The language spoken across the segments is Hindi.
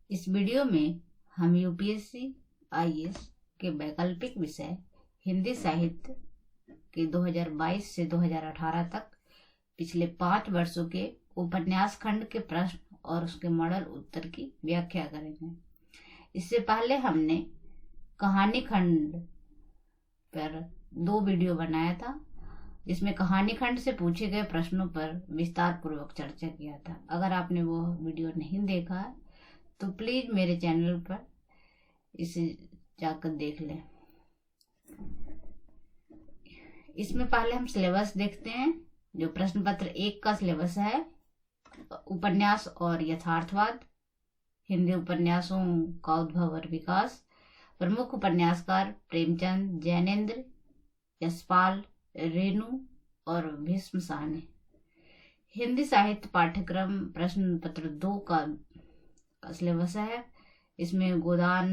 इस वीडियो में हम यूपीएससी आईएएस के वैकल्पिक विषय हिंदी साहित्य के 2022 से 2018 तक पिछले 5 वर्षों के उपन्यास खंड के प्रश्न और उसके मॉडल उत्तर की व्याख्या करेंगे। इससे पहले हमने कहानी खंड पर 2 वीडियो बनाया था, जिसमें कहानी खंड से पूछे गए प्रश्नों पर विस्तार पूर्वक चर्चा किया था। अगर आपने वो वीडियो नहीं देखा है तो प्लीज मेरे चैनल पर इसे जाकर देख लें। इसमें पहले हम सिलेबस देखते हैं, जो प्रश्न पत्र 1 का सिलेबस है। उपन्यास और यथार्थवाद, हिंदी उपन्यासों का उद्भव और विकास, प्रमुख उपन्यासकार प्रेमचंद, जैनेन्द्र, यशपाल, रेणु और भीष्म साहनी। हिंदी साहित्य पाठ्यक्रम प्रश्न पत्र 2 का सिलेबस है। इसमें गोदान,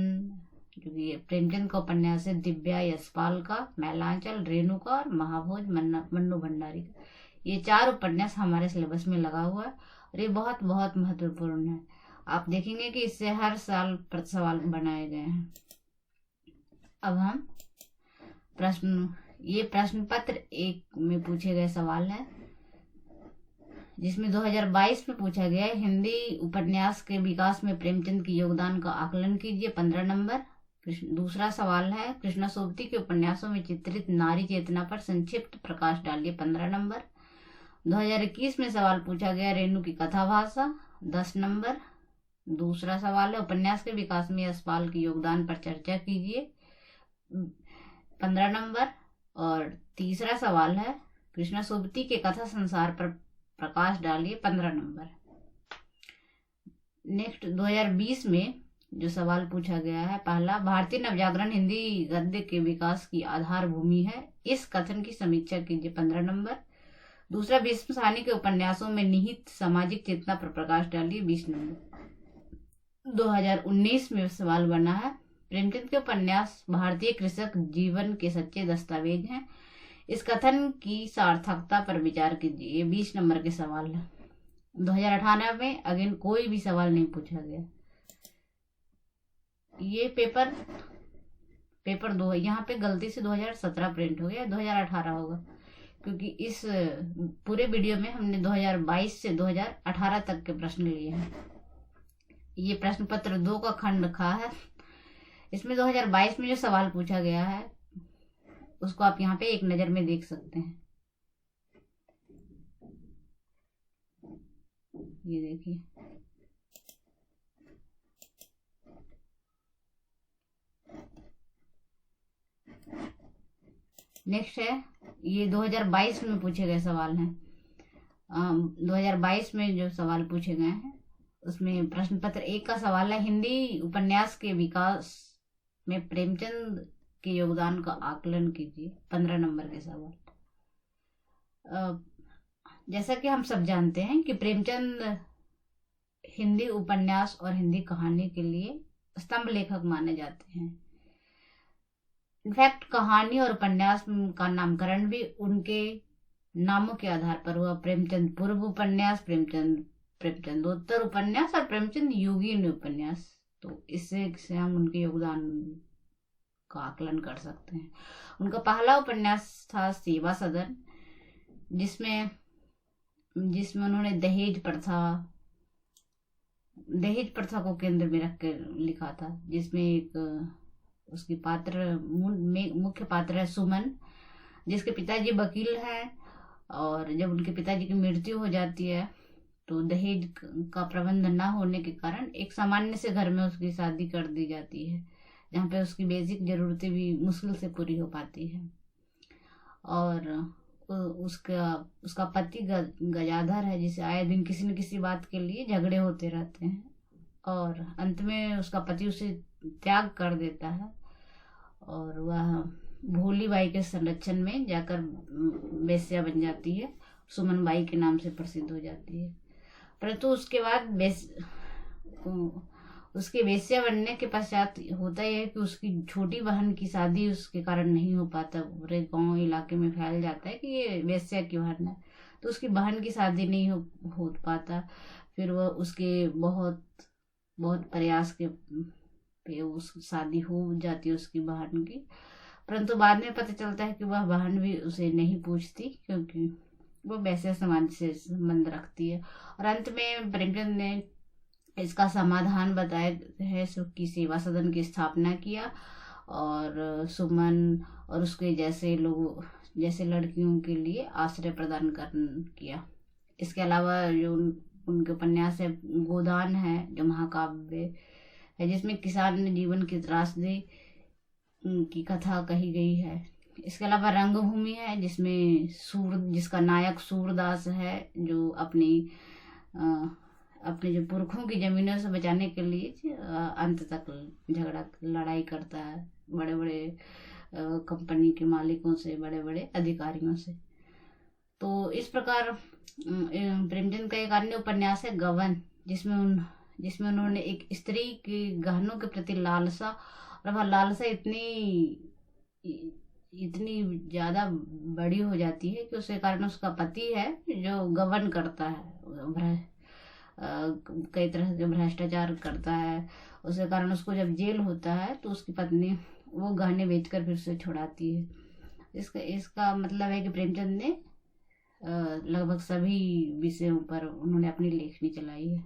जो कि प्रेमचंद का उपन्यास है, दिव्या, यशपाल का, मैलांचल, रेणु का और महाभोज मन्नू भंडारी का। ये 4 उपन्यास हमारे सिलेबस में लगा हुआ है और ये बहुत बहुत महत्वपूर्ण है। आप देखेंगे कि इससे हर साल सवाल बनाए गए हैं। अब हम ये प्रश्न पत्र 1 में पूछे गए सवाल है, जिसमें 2022 में पूछा गया है, हिंदी उपन्यास के विकास में प्रेमचंद के योगदान का आकलन कीजिए, 15 नंबर। दूसरा सवाल है, कृष्णा सोबती के उपन्यासों में चित्रित नारी चेतना पर संक्षिप्त प्रकाश डालिए, 15 नंबर। 2021 में सवाल पूछा गया, रेणु की कथा भाषा, 10 नंबर। दूसरा सवाल है, उपन्यास के विकास में यशपाल के योगदान पर चर्चा कीजिए, 15 नंबर। और तीसरा सवाल है, कृष्णा सोबती के कथा संसार पर प्रकाश डालिए, 15 नंबर। नेक्स्ट 2020 में जो सवाल पूछा गया है, पहला, भारतीय नवजागरण हिंदी गद्य के विकास की आधार भूमि है, इस कथन की समीक्षा कीजिए, 15 नंबर। दूसरा, भीष्म साहनी के उपन्यासों में निहित सामाजिक चेतना पर प्रकाश डालिए, 20 नंबर। 2019 में सवाल बना है, प्रेमचंद के उपन्यास भारतीय कृषक जीवन के सच्चे दस्तावेज हैं, इस कथन की सार्थकता पर विचार कीजिए, 20 नंबर के सवाल है। 2018 में अगेन कोई भी सवाल नहीं पूछा गया। ये पेपर 2 है, यहाँ पे गलती से 2017 प्रिंट हो गया, 2018 होगा, क्योंकि इस पूरे वीडियो में हमने 2022 से 2018 तक के प्रश्न लिए हैं। ये प्रश्न पत्र 2 का खंड रखा है। इसमें 2022 में जो सवाल पूछा गया है उसको आप यहाँ पे एक नजर में देख सकते हैं। ये देखिए, नेक्स्ट है, ये 2022 में पूछे गए सवाल हैं। 2022 में जो सवाल पूछे गए हैं उसमें प्रश्न पत्र 1 का सवाल है, हिंदी उपन्यास के विकास में प्रेमचंद के योगदान का आकलन कीजिए, 15 नंबर के सवाल। जैसा कि हम सब जानते हैं कि प्रेमचंद हिंदी उपन्यास और हिंदी कहानी के लिए स्तंभ लेखक माने जाते हैं। इनफैक्ट कहानी और उपन्यास का नामकरण भी उनके नामों के आधार पर हुआ। प्रेमचंद पूर्व उपन्यास, प्रेमचंदोत्तर उपन्यास और प्रेमचंद योगीन उपन्यास। तो इससे हम उनके योगदान का आकलन कर सकते हैं। उनका पहला उपन्यास था सेवा सदन, जिसमें उन्होंने दहेज प्रथा को केंद्र में रखकर लिखा था, जिसमें एक उसकी मुख्य पात्र है सुमन, जिसके पिताजी वकील हैं, और जब उनके पिताजी की मृत्यु हो जाती है तो दहेज का प्रबंध न होने के कारण एक सामान्य से घर में उसकी शादी कर दी जाती है, जहाँ पे उसकी बेसिक जरूरतें भी मुश्किल से पूरी हो पाती है। और उसका पति गजाधर है, जिसे आए दिन किसी न किसी बात के लिए झगड़े होते रहते हैं, और अंत में उसका पति उसे त्याग कर देता है और वह भोली बाई के संरक्षण में जाकर वेश्या बन जाती है, सुमन बाई के नाम से प्रसिद्ध हो जाती है। परंतु उसके बाद उसके वेश्या बनने के पश्चात होता यह है कि उसकी छोटी बहन की शादी उसके कारण नहीं हो पाता। पूरे गांव इलाके में फैल जाता है कि ये वेश्या की बहन है, तो उसकी बहन की शादी नहीं हो पाता। फिर वह उसके बहुत बहुत प्रयास के पे उस शादी हो जाती है उसकी बहन की, परंतु बाद में पता चलता है कि वह बहन भी उसे नहीं पूछती, क्योंकि वो वैसे समाज से संबंध रखती है। और अंत में प्रेमचंद ने इसका समाधान बताया है, सुख की सेवा सदन की स्थापना किया और सुमन और उसके जैसे लोग, जैसे लड़कियों के लिए आश्रय प्रदान कर किया। इसके अलावा जो उनके उपन्यास है गोदान है, जो महाकाव्य है जिसमें किसान जीवन की त्रासदी की कथा कही गई है। इसके अलावा रंगभूमि है जिसका नायक सूरदास है, जो अपने जो पुरखों की जमीनों से बचाने के लिए अंत तक लड़ाई करता है बड़े बड़े कंपनी के मालिकों से, बड़े बड़े अधिकारियों से। तो इस प्रकार प्रेमचंद का एक अन्य उपन्यास है गबन, जिसमें उन्होंने एक स्त्री की गहनों के प्रति लालसा, और वह लालसा इतनी ज्यादा बड़ी हो जाती है कि उसके कारण उसका पति है जो गबन करता है, कई तरह के भ्रष्टाचार करता है। उसके कारण उसको जब जेल होता है तो उसकी पत्नी वो गहने बेचकर फिर उसे छुड़ाती है। इसका मतलब है कि प्रेमचंद ने लगभग सभी विषयों पर उन्होंने अपनी लेखनी चलाई है।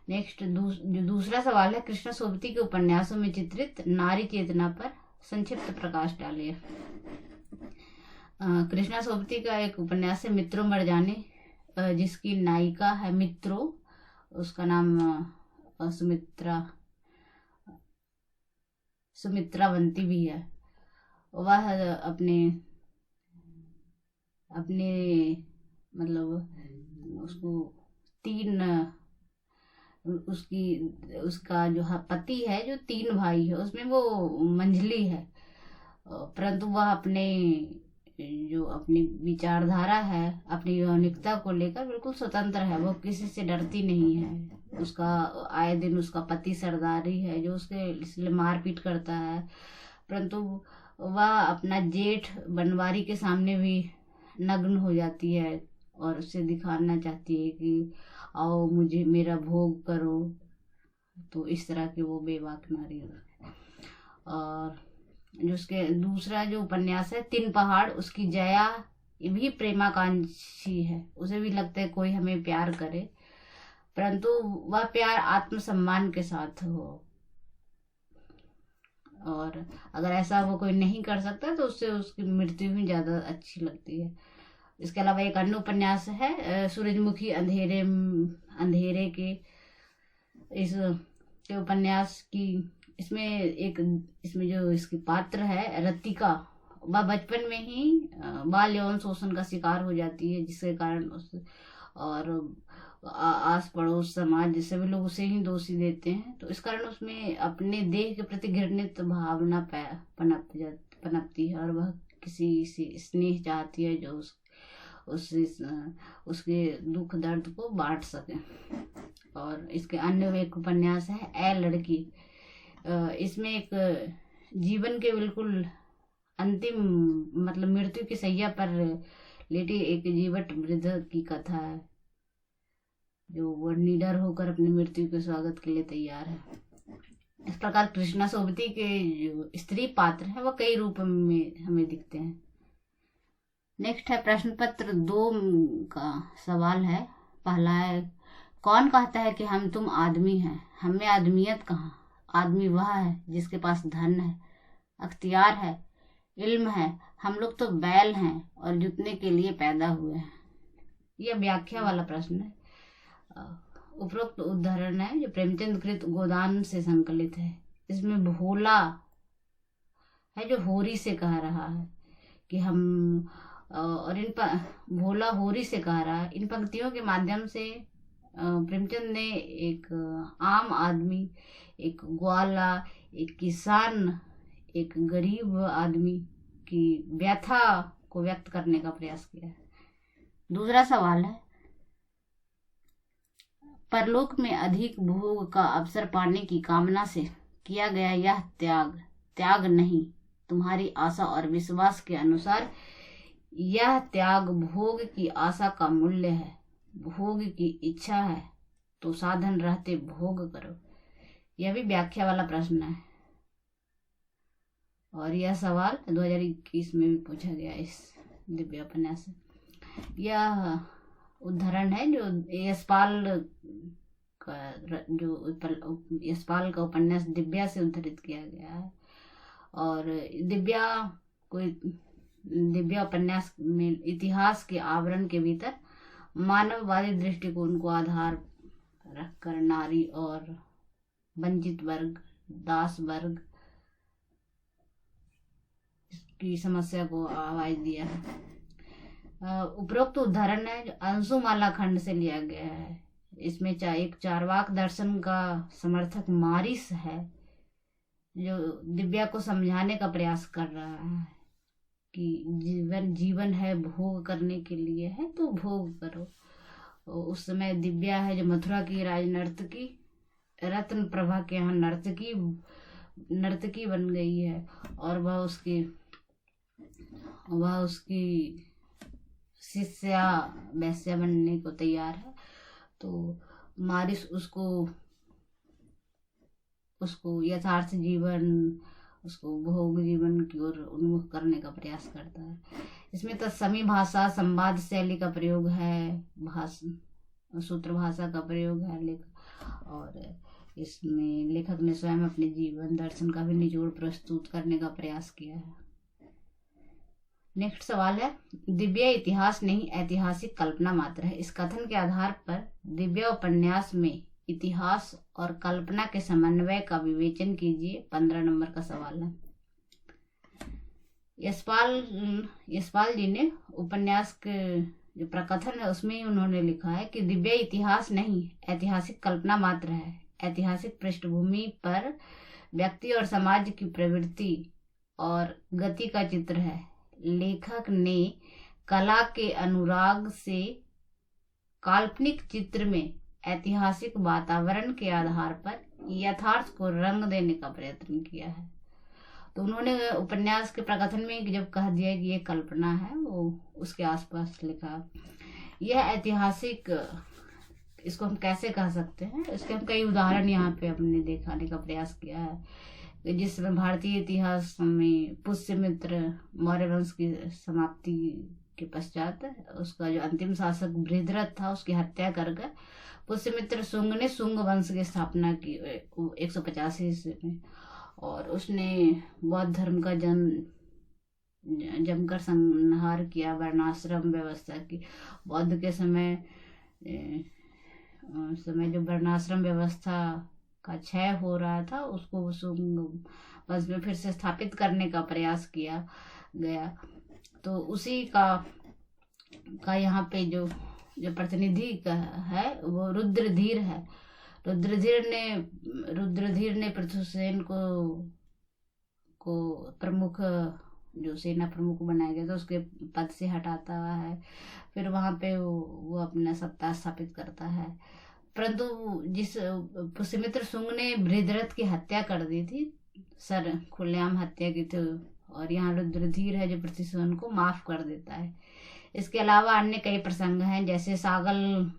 नेक्स्ट जो दूसरा सवाल है, कृष्णा सोबती के उपन्यासों में चित्रित नारी चेतना पर संक्षिप्त प्रकाश डालिए। कृष्णा सोबती का एक उपन्यास है मित्रों मर जाने, जिसकी नायिका है मित्रों, उसका नाम सुमित्रावंती भी है। वह अपने मतलब उसका जो पति है जो 3 भाई है उसमें वो मंझली है, परंतु वह अपनी विचारधारा है, अपनी यौनिकता को लेकर बिल्कुल स्वतंत्र है, वो किसी से डरती नहीं है। उसका आए दिन उसका पति सरदारी है जो उसके इसलिए मारपीट करता है, परंतु वह अपना जेठ बनवारी के सामने भी नग्न हो जाती है और उसे दिखाना चाहती है कि आओ मुझे मेरा भोग करो। तो इस तरह की वो बेबाक नारी है। और जो उसके दूसरा जो उपन्यास है 3 पहाड़, उसकी जया भी प्रेमाकांक्षी है, उसे भी लगता है कोई हमें प्यार करे, परंतु वह प्यार आत्मसम्मान के साथ हो, और अगर ऐसा वो कोई नहीं कर सकता तो उससे उसकी मृत्यु भी ज्यादा अच्छी लगती है। इसके अलावा एक अन्य उपन्यास है सूरजमुखी अंधेरे के, इस के उपन्यास की इसमें जो इसकी पात्र है रतिका, वह बचपन में ही बाल यौन शोषण का शिकार हो जाती है, जिसके कारण और आस पड़ोस समाज सभी लोग उसे ही दोषी देते हैं। तो इस कारण उसमें अपने देह के प्रति घृणित भावना पनपती है और वह किसी से स्नेह चाहती है जो उसके दुख दर्द को बांट सके। और इसके अन्य एक उपन्यास है ए लड़की, इसमें एक जीवन के बिल्कुल अंतिम मतलब मृत्यु की सैया पर लेटी एक जीवट वृद्ध की कथा है, जो वो निडर होकर अपनी मृत्यु के स्वागत के लिए तैयार है। इस प्रकार कृष्णा सोबती के जो स्त्री पात्र हैं वह कई रूप में हमें दिखते हैं। नेक्स्ट है प्रश्न पत्र 2 का सवाल है। पहला है, कौन कहता है कि हम तुम आदमी हैं, हमें आदमियत कहाँ। आदमी वह है जिसके पास धन है, अख्तियार है, इल्म है। हम लोग तो बैल हैं और जुतने के लिए पैदा हुए हैं। यह व्याख्या वाला प्रश्न है। उपरोक्त उदाहरण है जो प्रेमचंद कृत गोदान से संकलित है। इसमें भोला है जो होरी से कह रहा है कि हम, और भोला होरी से कह रहा है। इन पंक्तियों के माध्यम से प्रेमचंद ने एक आम आदमी, एक ग्वाला, एक किसान, एक गरीब आदमी की व्यथा को व्यक्त करने का प्रयास किया है। दूसरा सवाल है, परलोक में अधिक भोग का अवसर पाने की कामना से किया गया यह त्याग नहीं। तुम्हारी आशा और विश्वास के अनुसार यह त्याग भोग की आशा का मूल्य है। भोग की इच्छा है तो साधन रहते भोग करो। यह भी व्याख्या वाला प्रश्न है, और यह सवाल 2021 में भी पूछा गया इस दिव्य उपन्यास से। यह उदाहरण है जो यशपाल यशपाल का उपन्यास दिव्या से उद्धृत किया गया है। और दिव्या उपन्यास में इतिहास के आवरण के भीतर मानववादी दृष्टिकोण को आधार रखकर नारी और वंचित वर्ग, दास वर्ग की समस्या को आवाज दिया है। उपरोक्त उदाहरण है जो अंशुमाला खंड से लिया गया है। इसमें एक चार्वाक दर्शन का समर्थक मारिस है जो दिव्या को समझाने का प्रयास कर रहा है कि जीवन है, भोग करने के लिए है तो भोग करो। उस समय दिव्या है जो मथुरा की राजनर्तकी रत्न प्रभा के यहाँ नर्तकी बन गई है, और वह उसकी शिष्या वैश्या बनने को तैयार है। तो मारिस उसको यथार्थ जीवन, उसको भोग जीवन की ओर उन्मुख करने का प्रयास करता है। इसमें तत्समी भाषा, संवाद शैली का प्रयोग है, सूत्र भाषा का प्रयोग है, और इसमें लेखक ने स्वयं अपने जीवन दर्शन का भी निचोड़ प्रस्तुत करने का प्रयास किया है। नेक्स्ट सवाल है, दिव्या इतिहास नहीं ऐतिहासिक कल्पना मात्र है। इस कथन के आधार पर दिव्या उपन्यास में इतिहास और कल्पना के समन्वय का विवेचन कीजिए। 15 नंबर का सवाल है। यशपाल जी ने उपन्यास के जो प्रकथन है उसमें ही उन्होंने लिखा है कि दिव्या इतिहास नहीं ऐतिहासिक कल्पना मात्र है। ऐतिहासिक पृष्ठभूमि पर व्यक्ति और समाज की प्रवृत्ति और गति का चित्र है। लेखक ने कला के अनुराग से काल्पनिक चित्र में ऐतिहासिक वातावरण के आधार पर यथार्थ को रंग देने का प्रयत्न किया है। तो उन्होंने उपन्यास के प्रकथन में जब कह दिया कि ये कल्पना है, वो उसके आसपास लिखा। यह ऐतिहासिक, इसको हम कैसे कह सकते हैं, इसके हम कई उदाहरण यहाँ पे हमने दिखाने का प्रयास किया है। जिसमें भारतीय इतिहास में पुष्यमित्र मौर्य वंश की समाप्ति के पश्चात उसका जो अंतिम शासक बृहद्रथ था उसकी हत्या कर पुष्यमित्र शुंग ने शुंग वंश की स्थापना की 185 ईस्वी में, और उसने बौद्ध धर्म का जमकर संहार किया, वर्णाश्रम व्यवस्था की। बौद्ध के समय जो वर्णाश्रम व्यवस्था का क्षय हो रहा था उसको शुंग वंश में फिर से स्थापित करने का प्रयास किया गया। तो उसी का यहाँ पे जो प्रतिनिधि का है वो रुद्रधीर है। रुद्रधीर ने पृथुसेन को प्रमुख, जो सेना प्रमुख बनाया गया था, उसके पद से हटाता है। फिर वहां पे वो अपना सत्ता स्थापित करता है। परंतु जिस पुष्यमित्र शुंग ने बृहद्रथ की हत्या कर दी थी, खुलेआम हत्या की थी, और यहाँ रुद्रधीर है जो पृथुसेन को माफ कर देता है। इसके अलावा अन्य कई प्रसंग हैं, जैसे सागल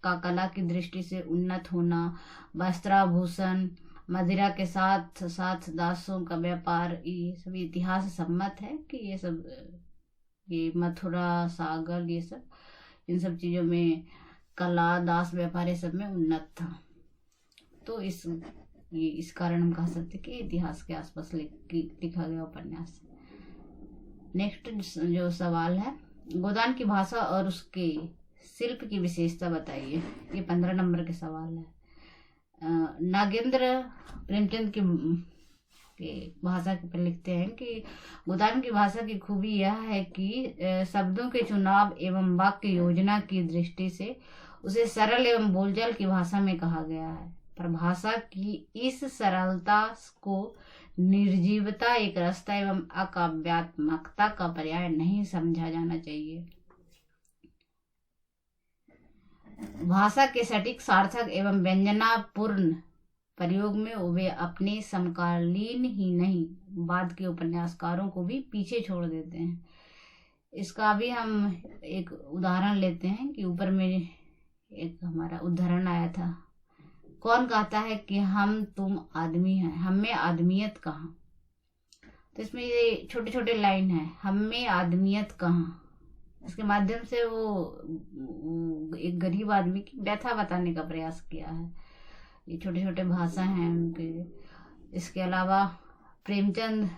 का कला की दृष्टि से उन्नत होना, वस्त्राभूषण, मदिरा के साथ साथ दासों का व्यापार, ये सभी इतिहास सम्मत है कि ये मथुरा, सागल, ये सब इन सब चीजों में कला, दास व्यापार ये सब में उन्नत था। तो इस कारण हम कह सकते कि इतिहास के आसपास लिखा गया उपन्यास। नेक्स्ट जो सवाल है, गोदान की भाषा और उसके शिल्प की विशेषता बताइए। ये 15 नंबर के सवाल है। नागेंद्र प्रेमचंद की भाषा पर लिखते हैं कि गोदान की भाषा की खूबी यह है कि शब्दों के चुनाव एवं वाक्य योजना की दृष्टि से उसे सरल एवं बोलचाल की भाषा में कहा गया है। पर भाषा की इस सरलता को निर्जीवता, एक रसता एवं अकाव्यात्मकता का पर्याय नहीं समझा जाना चाहिए। भाषा के सटीक, सार्थक एवं व्यंजनापूर्ण प्रयोग में वे अपने समकालीन ही नहीं बाद के उपन्यासकारों को भी पीछे छोड़ देते हैं। इसका भी हम एक उदाहरण लेते हैं कि ऊपर में एक हमारा उदाहरण आया था कौन कहता है कि हम तुम आदमी हैं, हम में आदमियत कहाँ। तो इसमें ये छोटे छोटे लाइन है, हम में आदमियत कहाँ। इसके माध्यम से वो एक गरीब आदमी की व्यथा बताने का प्रयास किया है। ये छोटे छोटे भाषा हैं उनके। इसके अलावा प्रेमचंद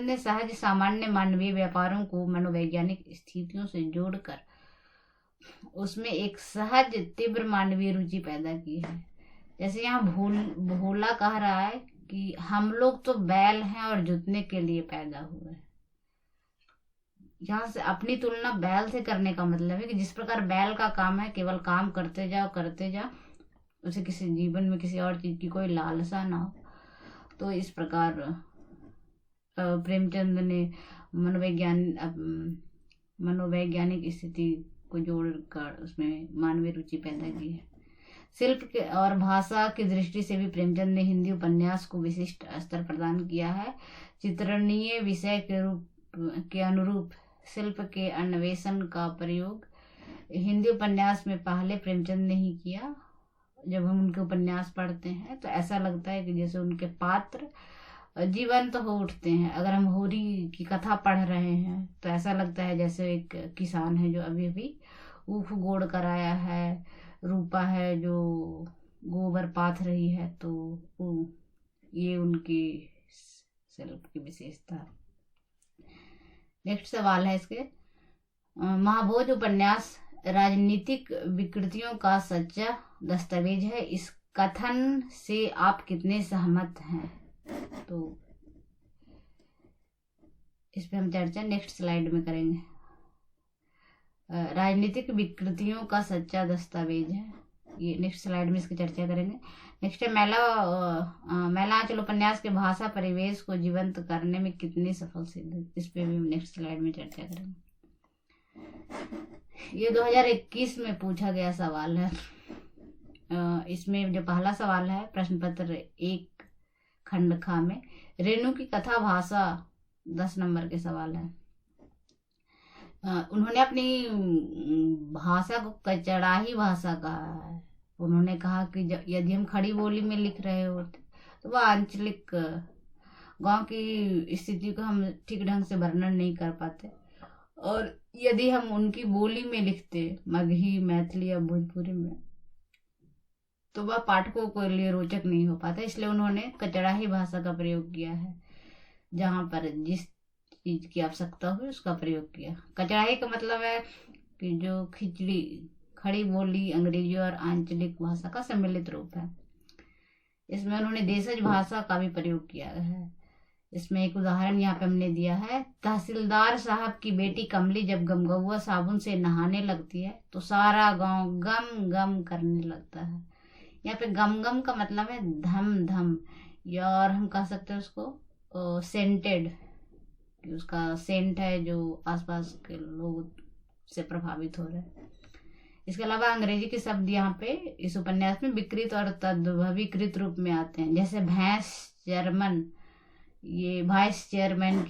ने सहज सामान्य मानवीय व्यापारों को मनोवैज्ञानिक स्थितियों से जोड़कर उसमें एक सहज तीव्र मानवीय रुचि पैदा की है। जैसे यहाँ भोला कह रहा है कि हम लोग तो बैल हैं और जुतने के लिए पैदा हुए हैं। यहाँ से अपनी तुलना बैल से करने का मतलब है कि जिस प्रकार बैल का काम है केवल काम करते जाओ, उसे किसी जीवन में किसी और चीज की कोई लालसा ना हो, तो इस प्रकार प्रेमचंद ने मनोवैज्ञानिक स्थिति को जोड़कर उसमें मानवीय रुचि पैदा की है। शिल्प के और भाषा की दृष्टि से भी प्रेमचंद ने हिंदी उपन्यास को विशिष्ट स्तर प्रदान किया है। चित्रणीय विषय के अनुरूप शिल्प के अन्वेषण का प्रयोग हिंदी उपन्यास में पहले प्रेमचंद ने ही किया। जब हम उनके उपन्यास पढ़ते हैं तो ऐसा लगता है कि जैसे उनके पात्र जीवंत हो उठते हैं। अगर हम होरी की कथा पढ़ रहे हैं तो ऐसा लगता है जैसे एक किसान है जो अभी अभी ऊख गोड़ कर आया है, रूपा है जो गोबर पाथ रही है। तो ये उनकी शिल्प की विशेषता है। नेक्स्ट सवाल है इसके, महाभोज उपन्यास राजनीतिक विकृतियों का सच्चा दस्तावेज है, इस कथन से आप कितने सहमत हैं। तो इस पे हम चर्चा नेक्स्ट स्लाइड में करेंगे। राजनीतिक विकृतियों का सच्चा दस्तावेज है, ये नेक्स्ट स्लाइड में इसकी चर्चा करेंगे। नेक्स्ट है मैला आंचल उपन्यास के भाषा परिवेश को जीवंत करने में कितनी सफल सिद्ध, इस पे भी नेक्स्ट स्लाइड में चर्चा करेंगे। ये 2021 में पूछा गया सवाल है। इसमें जो पहला सवाल है प्रश्न पत्र 1 खंड खा में, रेणु की कथा भाषा 10 नंबर के सवाल है। उन्होंने अपनी भाषा को कचड़ाही भाषा कहा है। उन्होंने कहा कि यदि हम खड़ी बोली में लिख रहे होते तो वह आंचलिक गांव की स्थिति को हम ठीक ढंग से वर्णन नहीं कर पाते, और यदि हम उनकी बोली में लिखते मगही, मैथिली या भोजपुरी में, तो वह पाठकों के लिए रोचक नहीं हो पाता। इसलिए उन्होंने कचड़ाही भाषा का प्रयोग किया है, जहां पर जिस चीज की आवश्यकता हो उसका प्रयोग किया। कचड़ाही का मतलब है कि जो खड़ी बोली अंग्रेजी और आंचलिक भाषा का सम्मिलित रूप है। इसमें उन्होंने देशज भाषा का भी प्रयोग किया है। इसमें एक उदाहरण यहाँ पे हमने दिया है, तहसीलदार साहब की बेटी कमली जब गमगौआ साबुन से नहाने लगती है तो सारा गांव गम गम करने लगता है। यहाँ पे गम गम का मतलब है धम धम, या और हम कह सकते हैं उसको सेंटेड, कि उसका सेंट है जो आसपास के लोग से प्रभावित हो रहे हैं। इसके अलावा अंग्रेजी के शब्द यहाँ पे इस उपन्यास में विकृत और तद्भवीकृत रूप में आते हैं। जैसे भैंस जर्मन, ये वाइस चेयरमैन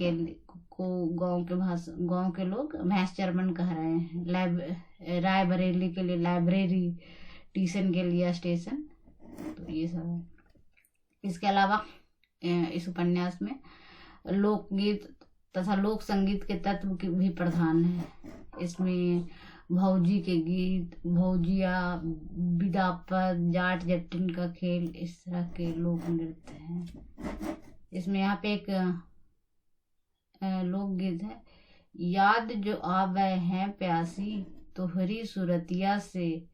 को गांव के लोग भैंस जर्मन कह रहे हैं। रायबरेली के लिए लाइब्रेरी, स्टेशन के लिए स्टेशन, तो ये सब है। इसके अलावा इस उपन्यास में लोकगीत तथा लोक संगीत के तत्व भी प्रधान है। इसमें भौजी के गीत, भौजिया, विदापद, जाट जट्टिन का खेल, इस तरह के लोक नृत्य हैं। इसमें यहाँ पे एक लोकगीत है, याद जो आवे हैं प्यासी तोहरी सुरतिया से,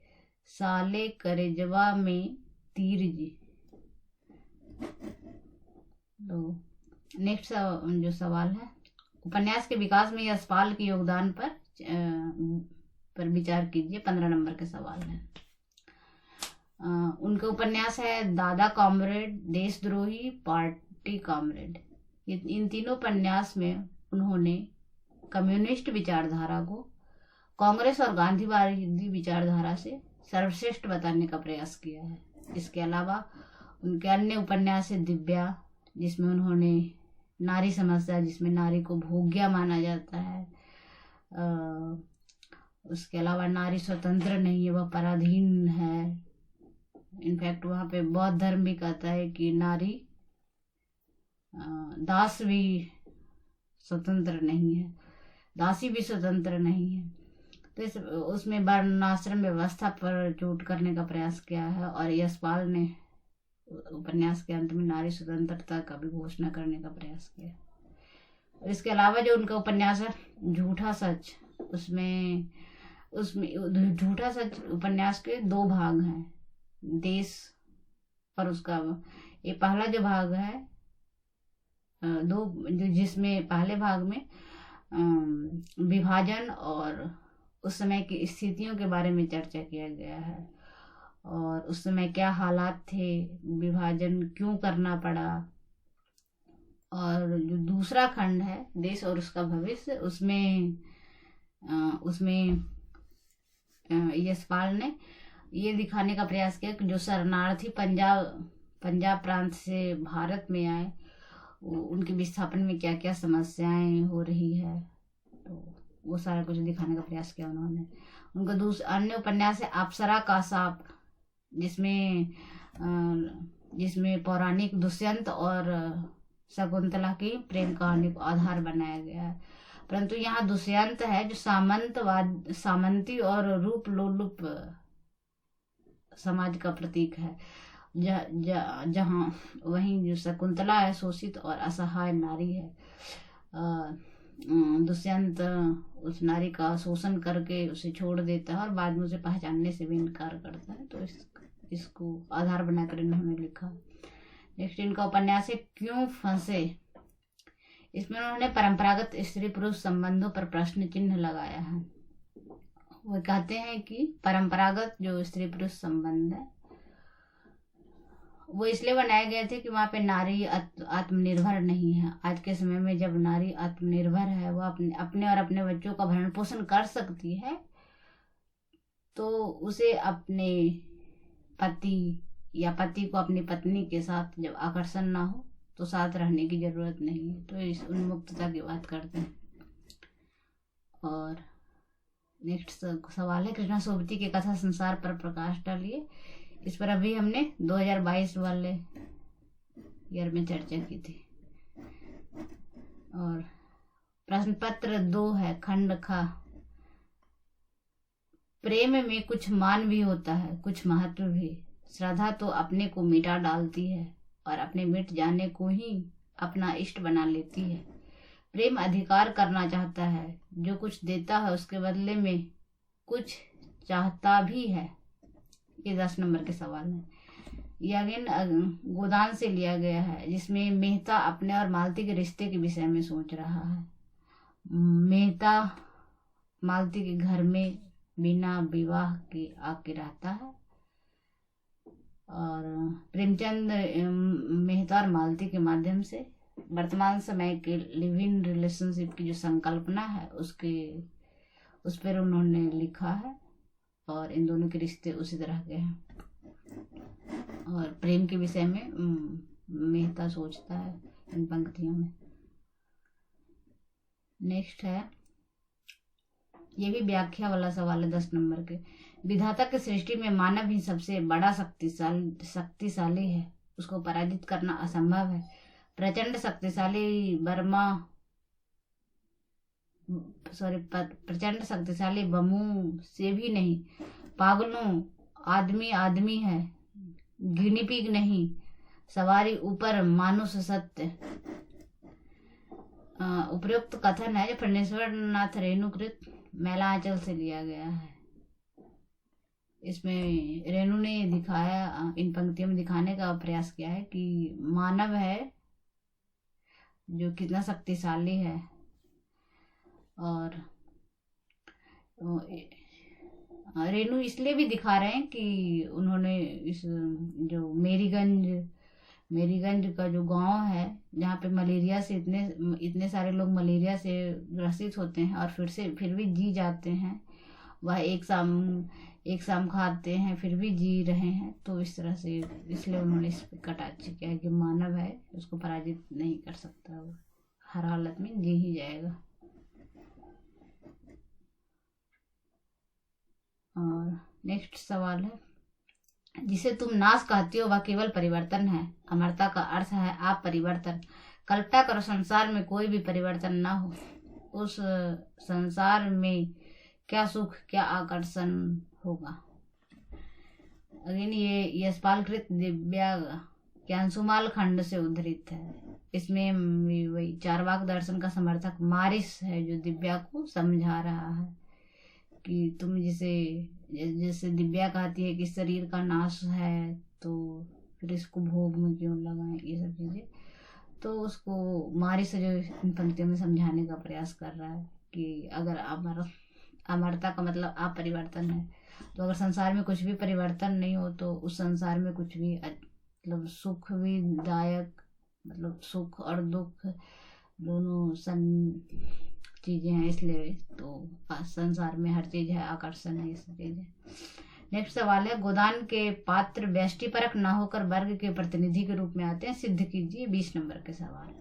साले करेजवा में तीर जी। तो नेक्स्ट जो सवाल है, उपन्यास के विकास में यशपाल के योगदान पर विचार कीजिए, 15 नंबर के सवाल है। उनका उपन्यास है दादा कॉमरेड, देशद्रोही, पार्टी कॉमरेड। इन तीनों उपन्यास में उन्होंने कम्युनिस्ट विचारधारा को कांग्रेस और गांधीवादी विचारधारा से सर्वश्रेष्ठ बताने का प्रयास किया है। इसके अलावा उनके अन्य उपन्यास है दिव्या, जिसमें उन्होंने नारी समस्या, जिसमें नारी को भोग्या माना जाता है, उसके अलावा नारी स्वतंत्र नहीं है, वह पराधीन है, इनफैक्ट वहाँ पे बौद्ध धर्म भी कहता है कि नारी दास भी स्वतंत्र नहीं है, दासी भी स्वतंत्र नहीं है। तो इस उसमें वर्णाश्रम व्यवस्था पर चोट करने का प्रयास किया है, और यशपाल ने उपन्यास के अंत में नारी स्वतंत्रता का भी घोषणा करने का प्रयास किया। और इसके अलावा जो उनका उपन्यास है झूठा सच, उसमें उसमें झूठा सच उपन्यास के 2 भाग हैं, देश और उसका ये पहला जो भाग है, दो जिसमें पहले भाग में विभाजन और उस समय की स्थितियों के बारे में चर्चा किया गया है, और उस समय क्या हालात थे, विभाजन क्यों करना पड़ा। और जो दूसरा खंड है देश और उसका भविष्य, उसमें यशपाल ने ये दिखाने का प्रयास किया कि जो शरणार्थी पंजाब प्रांत से भारत में आए, उनके विस्थापन में क्या क्या समस्याएं हो रही है, तो वो सारा कुछ दिखाने का प्रयास किया उन्होंने। उनका अन्य उपन्यास है अप्सरा का सांप, जिसमें पौराणिक दुष्यंत और शकुंतला की प्रेम कहानी को आधार बनाया गया है। परंतु यहाँ दुष्यंत है जो सामंती और रूप लोलुप समाज का प्रतीक है, जहाँ वहीं जो शकुंतला है शोषित और असहाय नारी है। दुष्यंत उस नारी का शोषण करके उसे छोड़ देता है और बाद में उसे पहचानने से भी इनकार करता है, तो इसको आधार बनाकर इन्होंने लिखा। नेक्स्ट इनका उपन्यास है क्यों फंसे। इसमें उन्होंने परंपरागत स्त्री पुरुष संबंधों पर प्रश्न चिन्ह लगाया है। वो कहते हैं कि परंपरागत जो स्त्री पुरुष संबंध है वो इसलिए बनाए गए थे कि वहां पे नारी आत्मनिर्भर नहीं है। आज के समय में जब नारी आत्मनिर्भर है, वो अपने और अपने बच्चों का भरण पोषण कर सकती है, तो उसे अपने पति या पति को अपनी पत्नी के साथ जब आकर्षण ना हो तो साथ रहने की जरूरत नहीं है। तो इस उन्मुक्तता की बात करते हैं। और नेक्स्ट सवाल है कृष्णा सोबती के कथा संसार पर प्रकाश डालिए। इस पर अभी हमने 2022 वाले ईयर में चर्चा की थी। और प्रश्न पत्र 2 है खंड खा। प्रेम में कुछ मान भी होता है, कुछ महत्व भी। श्रद्धा तो अपने को मिटा डालती है और अपने मिट जाने को ही अपना इष्ट बना लेती है। प्रेम अधिकार करना चाहता है, जो कुछ देता है उसके बदले में कुछ चाहता भी है। ये 10 नंबर के सवाल है। ये अगेन गोदान से लिया गया है, जिसमें मेहता अपने और मालती के रिश्ते के विषय में सोच रहा है। मेहता मालती के घर में बिना विवाह के आके रहता है, और प्रेमचंद मेहता और मालती के माध्यम से वर्तमान समय के लिव इन रिलेशनशिप की जो संकल्पना है उस पर उन्होंने लिखा है, और इन दोनों के रिश्ते उसी तरह के हैं। और प्रेम के विषय में मेहता सोचता है इन पंक्तियों में। नेक्स्ट है, ये भी व्याख्या वाला सवाल है 10 नंबर के। विधाता की सृष्टि में मानव ही सबसे बड़ा शक्तिशाली है, उसको पराजित करना असंभव है। प्रचंड शक्तिशाली बमों से भी नहीं, पागलों आदमी है, गिनीपिग नहीं, सवारी ऊपर मानुष सत्य। उपरोक्त कथन है जो फणेश्वर नाथ रेणुकृत मैलांचल से लिया गया है। इसमें रेणु ने दिखाया, इन पंक्तियों में दिखाने का प्रयास किया है कि मानव है जो कितना शक्तिशाली है। और रेणु इसलिए भी दिखा रहे हैं कि उन्होंने इस जो मेरीगंज का जो गांव है, जहाँ पे मलेरिया से इतने सारे लोग मलेरिया से ग्रसित होते हैं और फिर भी जी जाते हैं, वह एक शाम खाते हैं फिर भी जी रहे हैं। तो इस तरह से इसलिए उन्होंने इस पर कटाक्ष किया कि मानव है, उसको पराजित नहीं कर सकता, वो हर हालत में जी ही जाएगा। और नेक्स्ट सवाल है, जिसे तुम नाश कहती हो वह केवल परिवर्तन है। अमरता का अर्थ है आप परिवर्तन। कल्पना करो संसार में कोई भी परिवर्तन ना हो, उस संसार में क्या सुख क्या आकर्षण होगा। अगेन ये यशपाल कृत दिव्या ज्ञानसुमाल खंड से उद्धृत है। इसमें वही चारवाक दर्शन का समर्थक मारिस है जो दिव्या को समझा रहा है कि तुम जैसे दिव्या कहती है कि शरीर का नाश है तो फिर इसको भोग में क्यों लगाएं, ये सब चीजें। तो उसको मारिस जो इन पंक्तियों में समझाने का प्रयास कर रहा है कि अगर अमरता का मतलब आप परिवर्तन है, तो अगर संसार में कुछ भी परिवर्तन नहीं हो तो उस संसार में कुछ भी मतलब सुख भी दायक, मतलब सुख और दुख दोनों चीजें हैं, इसलिए तो संसार में हर चीज है, आकर्षण है, ये सब चीजें। नेक्स्ट सवाल है, गोदान के पात्र व्यष्टिपरक न होकर वर्ग के प्रतिनिधि के रूप में आते हैं, सिद्ध कीजिए। 20 नंबर के सवाल।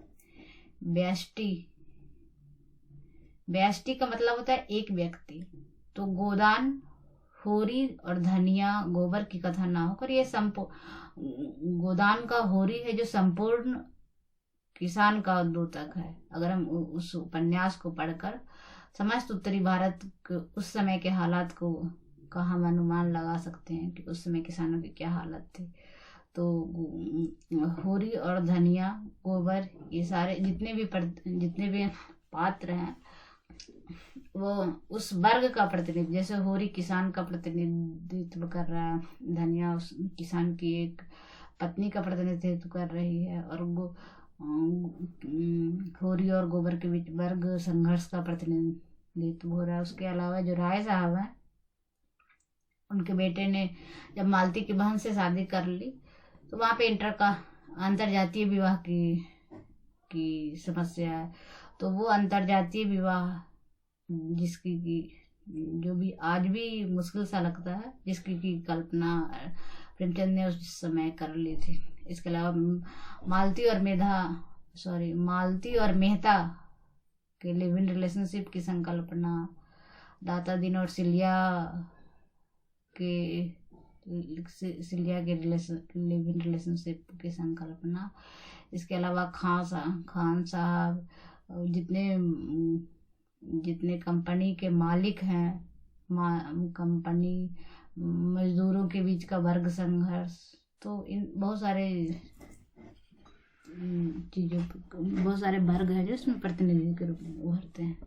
व्यष्टि का मतलब होता है एक व्यक्ति, तो गोदान होरी और धनिया गोबर की कथा ना होकर ये गोदान का होरी है जो संपूर्ण किसान का द्योतक है। अगर हम उस उपन्यास को पढ़कर समस्त उत्तरी भारत के उस समय के हालात को का हम अनुमान लगा सकते हैं कि उस समय किसानों की क्या हालत थी। तो होरी और धनिया गोबर ये सारे जितने भी पात्र हैं वो उस वर्ग का प्रतिनिधित्व, जैसे होरी किसान का प्रतिनिधित्व कर रहा है, धनिया उस किसान की एक पत्नी का प्रतिनिधित्व कर रही है, और होरी और गोबर के बीच वर्ग संघर्ष का प्रतिनिधित्व हो रहा है। उसके अलावा जो राय साहब हैं, उनके बेटे ने जब मालती की बहन से शादी कर ली तो वहां पे अंतर जातीय विवाह की समस्या है। तो वो अंतर जातीय विवाह जिसकी जो भी आज भी मुश्किल सा लगता है, जिसकी की कल्पना प्रेमचंद ने उस समय कर ली थी। इसके अलावा मालती और मेहता के लिव इन रिलेशनशिप की संकल्पना, दाता दिन और सिलिया के लिव इन रिलेशनशिप की संकल्पना। इसके अलावा खान साहब जितने कंपनी के मालिक हैं, कंपनी मजदूरों के बीच का वर्ग संघर्ष, तो इन बहुत सारे वर्ग हैं जो इसमें प्रतिनिधि के रूप में उभरते हैं।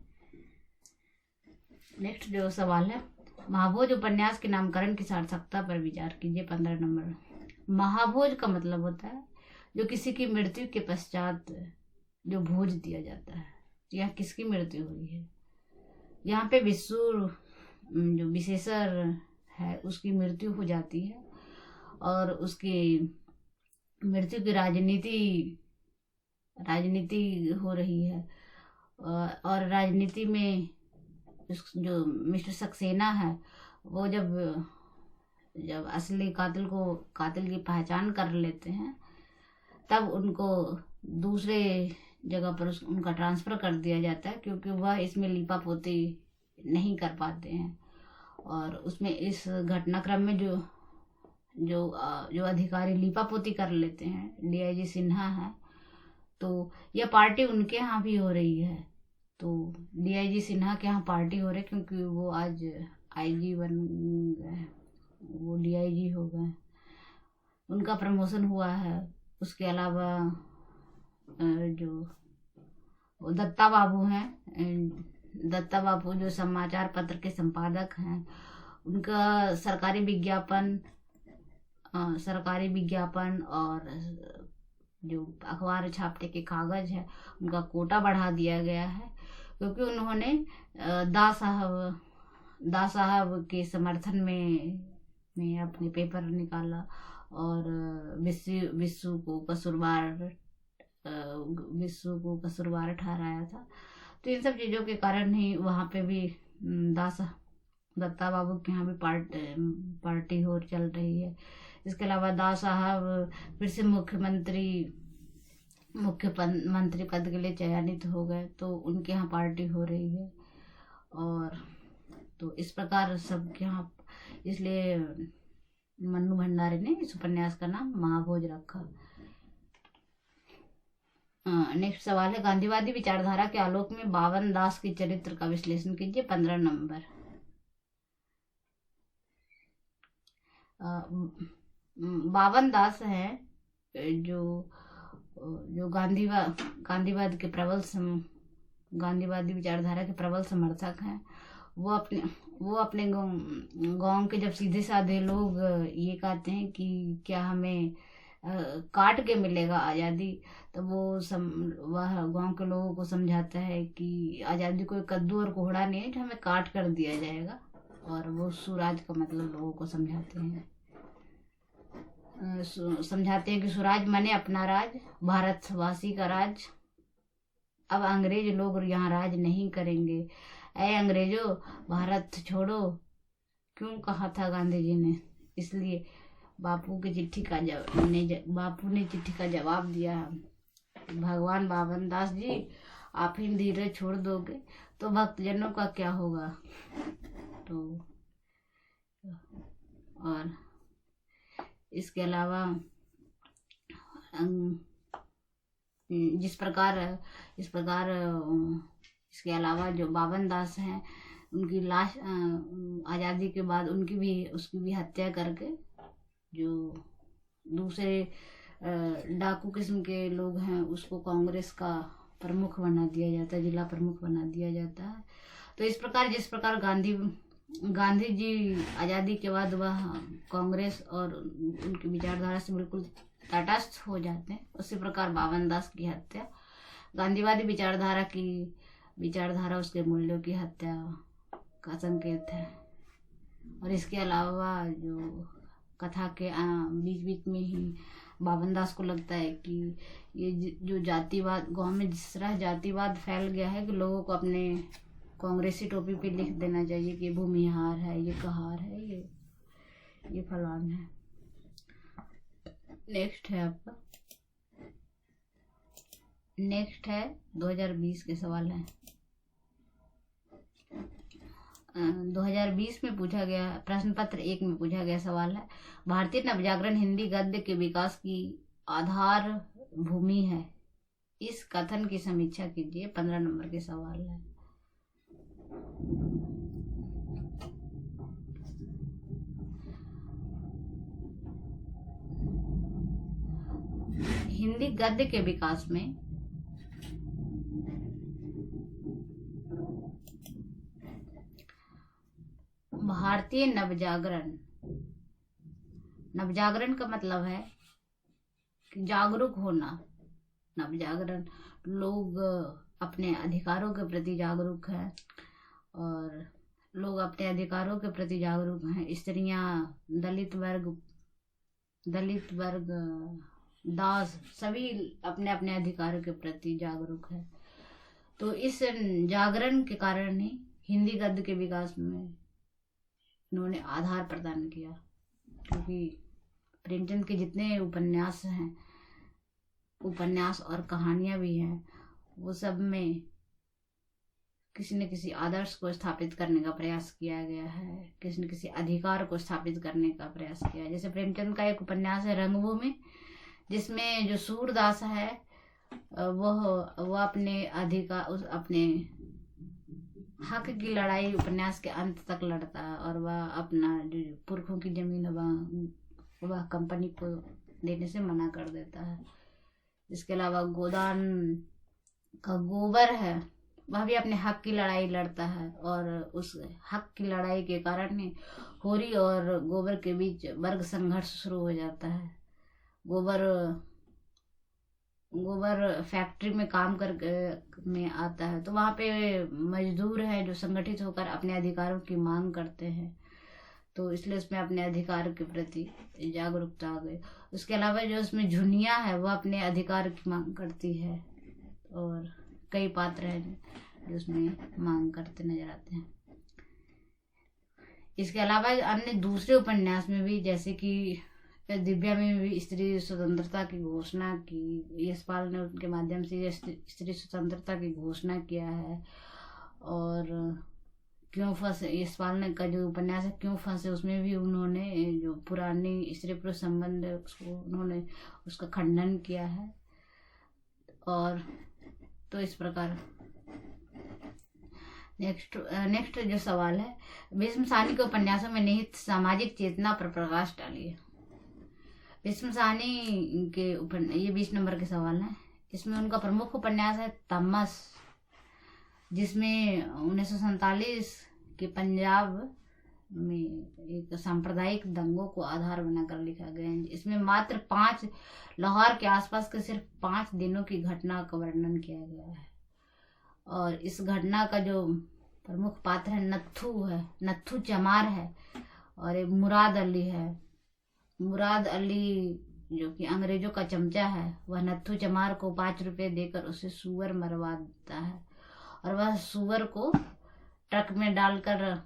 नेक्स्ट जो सवाल है, महाभोज उपन्यास के नामकरण की सार्थकता पर विचार कीजिए। 15 नंबर। महाभोज का मतलब होता है जो किसी की मृत्यु के पश्चात जो भोज दिया जाता है। यहाँ किसकी मृत्यु हुई है, यहाँ पे विश्व जो विशेषर है उसकी मृत्यु हो जाती है और उसकी मृत्यु की राजनीति हो रही है। और राजनीति में जो मिस्टर सक्सेना है वो जब असली कातिल की पहचान कर लेते हैं तब उनको दूसरे जगह पर उनका ट्रांसफर कर दिया जाता है, क्योंकि वह इसमें लीपापोती नहीं कर पाते हैं। और उसमें इस घटनाक्रम में जो अधिकारी लीपापोती कर लेते हैं, डीआईजी सिन्हा है, तो यह पार्टी उनके यहाँ भी हो रही है। तो डीआईजी सिन्हा के यहाँ पार्टी हो रही क्योंकि वो आज आईजी बन गए, वो डीआईजी हो गए, उनका प्रमोशन हुआ है। उसके अलावा जो दत्ता बाबू हैं, दत्ता बाबू जो समाचार पत्र के संपादक हैं, उनका सरकारी विज्ञापन और जो अखबार छापने के कागज है उनका कोटा बढ़ा दिया गया है, क्योंकि उन्होंने दा साहब के समर्थन में अपने पेपर निकाला और विश्व को कसूरवार ठहराया था। तो इन सब चीजों के कारण ही वहाँ पे भी दत्ता बाबू के यहाँ भी पार्टी चल रही है। इसके अलावा दा साहब फिर से मुख्यमंत्री पद के लिए चयनित हो गए, तो उनके यहाँ पार्टी हो रही है। और तो इस प्रकार सबके यहाँ, इसलिए मन्नू भंडारी ने इस उपन्यास का नाम महाभोज रखा। नेक्स्ट सवाल है, गांधीवादी विचारधारा के आलोक में बावन दास के चरित्र का विश्लेषण कीजिए। 15 नंबर। बावन दास है जो गांधीवाद के गांधीवादी विचारधारा के प्रबल समर्थक हैं। वो अपने गांव के जब सीधे साधे लोग ये कहते हैं कि क्या हमें काट के मिलेगा आज़ादी, तो वह गांव के लोगों को समझाता है कि आज़ादी कोई कद्दू और कोहड़ा नहीं है जो हमें काट कर दिया जाएगा, और वो स्वराज का मतलब लोगों को समझाते हैं। कि स्वराज माने अपना राज, भारतवासी का राज। अब अंग्रेज लोग यहाँ राज नहीं करेंगे। ऐ अंग्रेजों, भारत छोड़ो, क्यों कहा था गांधी जी ने। इसलिए बापू ने चिट्ठी का जवाब दिया, भगवान बावन दास जी, आप ही धीरज छोड़ दोगे तो भक्तजनों का क्या होगा। तो और इसके अलावा इसके अलावा जो बावन दास हैं, उनकी लाश आज़ादी के बाद उसकी भी हत्या करके जो दूसरे डाकू किस्म के लोग हैं उसको कांग्रेस का प्रमुख बना दिया जाता है, जिला प्रमुख बना दिया जाता है। तो इस प्रकार जिस प्रकार गांधी जी आज़ादी के बाद वह कांग्रेस और उनकी विचारधारा से बिल्कुल तटस्थ हो जाते हैं, उसी प्रकार बावन दास की हत्या गांधीवादी विचारधारा उसके मूल्यों की हत्या का संकेत है। और इसके अलावा जो कथा के बीच बीच में ही बावन दास को लगता है कि ये जो जातिवाद गांव में जिस तरह जातिवाद फैल गया है कि लोगों को अपने कांग्रेसी टोपी पे लिख देना चाहिए कि भूमिहार है, ये कहार है, ये फलान है। नेक्स्ट है 2020 के सवाल है। 2020 में पूछा गया प्रश्न पत्र 1 में पूछा गया सवाल है, भारतीय नवजागरण हिंदी गद्य के विकास की आधार भूमि है, इस कथन की समीक्षा कीजिए। 15 नंबर के सवाल है। हिंदी गद्य के विकास में भारतीय नवजागरण का मतलब है कि जागरूक होना। नवजागरण लोग अपने अधिकारों के प्रति जागरूक हैं, और लोग अपने अधिकारों के प्रति जागरूक हैं। स्त्रियां, दलित वर्ग, दास, सभी अपने अपने अधिकारों के प्रति जागरूक है। तो इस जागरण के कारण ही हिंदी गद्य के विकास में उन्होंने आधार प्रदान किया, क्योंकि प्रेमचंद के जितने उपन्यास और कहानियां भी हैं, वो सब में किसी न किसी आदर्श को स्थापित करने का प्रयास किया गया है, किसी न किसी अधिकार को स्थापित करने का प्रयास किया है। जैसे प्रेमचंद का एक उपन्यास है रंगभूमि, जिसमें जो सूरदास है वह अपने हक की लड़ाई उपन्यास के अंत तक लड़ता है, और वह अपना जो पुरखों की जमीन वह कंपनी को देने से मना कर देता है। इसके अलावा गोदान का गोबर है, वह भी अपने हक की लड़ाई लड़ता है, और उस हक की लड़ाई के कारण ही होरी और गोबर के बीच वर्ग संघर्ष शुरू हो जाता है। गोबर फैक्ट्री में काम करके में आता है, तो वहाँ पे मजदूर है जो संगठित होकर अपने अधिकारों की मांग करते हैं, तो इसलिए उसमें अपने अधिकार के प्रति जागरूकता आ गई। उसके अलावा जो उसमें झुनिया है, वह अपने अधिकार की मांग करती है, और कई पात्र हैं जो उसमें मांग करते नजर आते हैं। इसके अलावा अन्य दूसरे उपन्यास में भी, जैसे कि दिव्या में भी स्त्री स्वतंत्रता की घोषणा की, यशपाल ने उनके माध्यम से स्त्री स्वतंत्रता की घोषणा किया है। और क्यों फंसे, यशपाल ने का जो उपन्यास है क्यों फंसे, उसमें भी उन्होंने जो पुरानी स्त्री पुरुष संबंध है उसको उन्होंने उसका खंडन किया है। और तो इस प्रकार नेक्स्ट जो सवाल है, भीष्म साहनी के उपन्यासों में निहित सामाजिक चेतना पर प्रकाश डालिए। भीष्म साहनी के ये 20 नंबर के सवाल हैं। इसमें उनका प्रमुख उपन्यास है तमस, जिसमें 1947 के पंजाब में एक सांप्रदायिक दंगों को आधार बनाकर लिखा गया है। इसमें मात्र 5 लाहौर के आसपास के सिर्फ 5 दिनों की घटना का वर्णन किया गया है। और इस घटना का जो प्रमुख पात्र है नत्थू चमार है, और एक मुराद अली है। मुराद अली जो कि अंग्रेजों का चमचा है, वह नत्थू चमार को 5 रुपए देकर उसे सुअर मरवा देता है, और वह सुअर को ट्रक में डालकर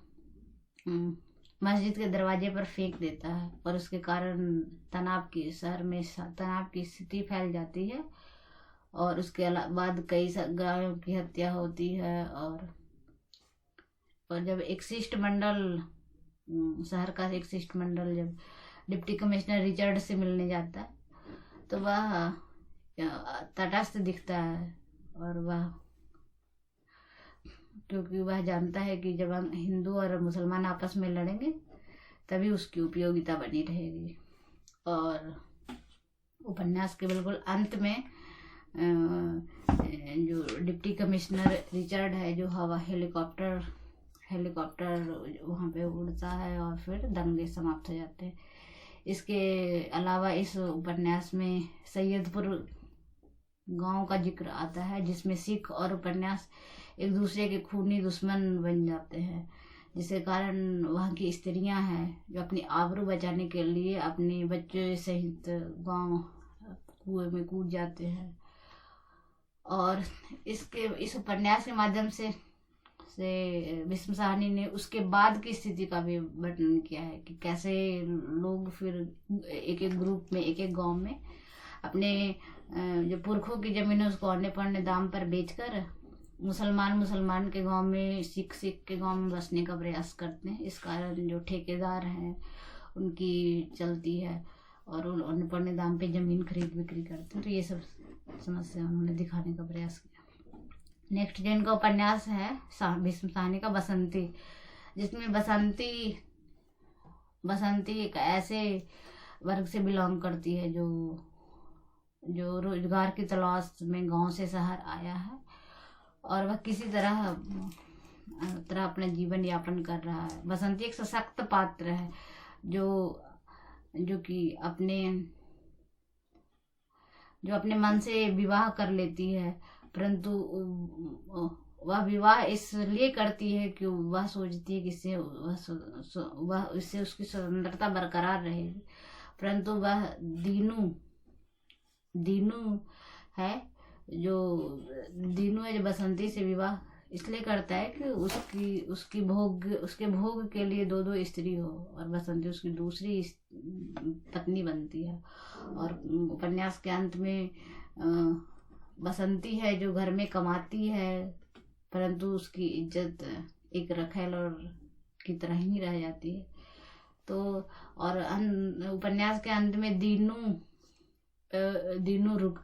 मस्जिद के दरवाजे पर फेंक देता है, और उसके कारण शहर में तनाव की स्थिति फैल जाती है। और उसके बाद कई गायों की हत्या होती है। और जब एक शिष्टमंडल, शहर का एक शिष्टमंडल जब डिप्टी कमिश्नर रिचर्ड से मिलने जाता है, तो वह तटस्थ दिखता है, और वह क्योंकि वह जानता है कि जब हम हिंदू और मुसलमान आपस में लड़ेंगे तभी उसकी उपयोगिता बनी रहेगी। और उपन्यास के बिल्कुल अंत में जो डिप्टी कमिश्नर रिचर्ड है, जो हेलीकॉप्टर वहाँ पे उड़ता है, और फिर दंगे समाप्त हो जाते हैं। इसके अलावा इस उपन्यास में सैयदपुर गांव का जिक्र आता है, जिसमें सिख और उपन्यास एक दूसरे के खूनी दुश्मन बन जाते हैं, जिसके कारण वहाँ की स्त्रियां हैं जो अपनी आबरू बचाने के लिए अपने बच्चे सहित गांव कुएं में कूद जाते हैं। और इस उपन्यास के माध्यम से भीष्म साहनी ने उसके बाद की स्थिति का भी वर्णन किया है कि कैसे लोग फिर एक एक ग्रुप में एक एक गांव में अपने जो पुरखों की जमीन है उसको औने पौने दाम पर बेचकर मुसलमान के गांव में, सिख के गांव में बसने का प्रयास करते हैं। इस कारण जो ठेकेदार हैं उनकी चलती है, और औने पौने दाम पे जमीन खरीद बिक्री करते हैं। तो ये सब समस्या उन्होंने दिखाने का प्रयास किया। नेक्स्ट जिनका उपन्यास है भीष्म साहनी का बसंती, जिसमें बसंती एक ऐसे वर्ग से बिलोंग करती है जो रोजगार की तलाश में गांव से शहर आया है, और वह किसी तरह अपना जीवन यापन कर रहा है। बसंती एक सशक्त पात्र है जो कि अपने मन से विवाह कर लेती है, परंतु वह विवाह इसलिए करती है कि वह सोचती है कि इससे उसकी स्वतंत्रता बरकरार रहेगी। परंतु वह दीनू है जो बसंती से विवाह इसलिए करता है कि उसके भोग के लिए 2 स्त्री हो, और बसंती उसकी दूसरी पत्नी बनती है। और उपन्यास के अंत में बसंती है जो घर में कमाती है, परंतु उसकी इज्जत एक रखेल और की तरह ही रह जाती है। तो और उपन्यास के अंत में दीनू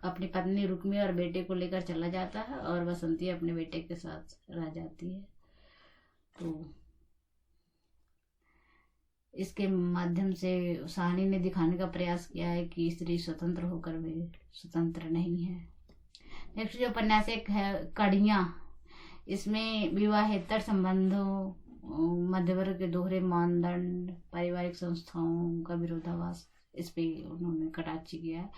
अपनी पत्नी रुक्मी और बेटे को लेकर चला जाता है, और बसंती अपने बेटे के साथ रह जाती है। तो इसके माध्यम से साहनी ने दिखाने का प्रयास किया है कि स्त्री स्वतंत्र होकर भी स्वतंत्र नहीं है। नेक्स्ट जो उपन्यास एक है कड़ियाँ, इसमें विवाहेतर संबंधों, मध्यवर्ग के दोहरे मानदंड, पारिवारिक संस्थाओं का विरोधाभास, इस पे उन्होंने कटाक्षी किया है।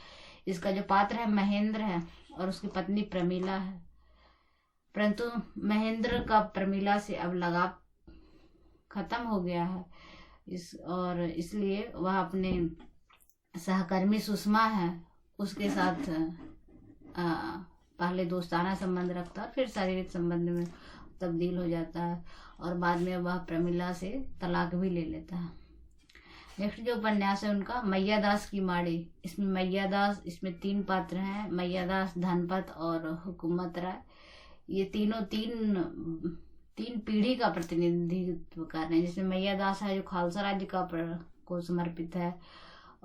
इसका जो पात्र है महेंद्र है, और उसकी पत्नी प्रमीला है, परंतु महेंद्र का प्रमीला से अब लगाव खत्म हो गया है। इसलिए वह अपने सहकर्मी सुषमा है उसके साथ पहले दोस्ताना संबंध रखता है, फिर शारीरिक संबंध में तब्दील हो जाता है, और बाद में वह प्रमिला से तलाक भी ले लेता है। नेक्स्ट जो उपन्यास है उनका मैयादास की माड़ी, इसमें 3 पात्र हैं, मैयादास, धनपत और हुकूमत राय। ये तीनों 3 पीढ़ी का प्रतिनिधित्व कर रहे हैं, जिसमें मैया दास है जो खालसा राज्य को समर्पित है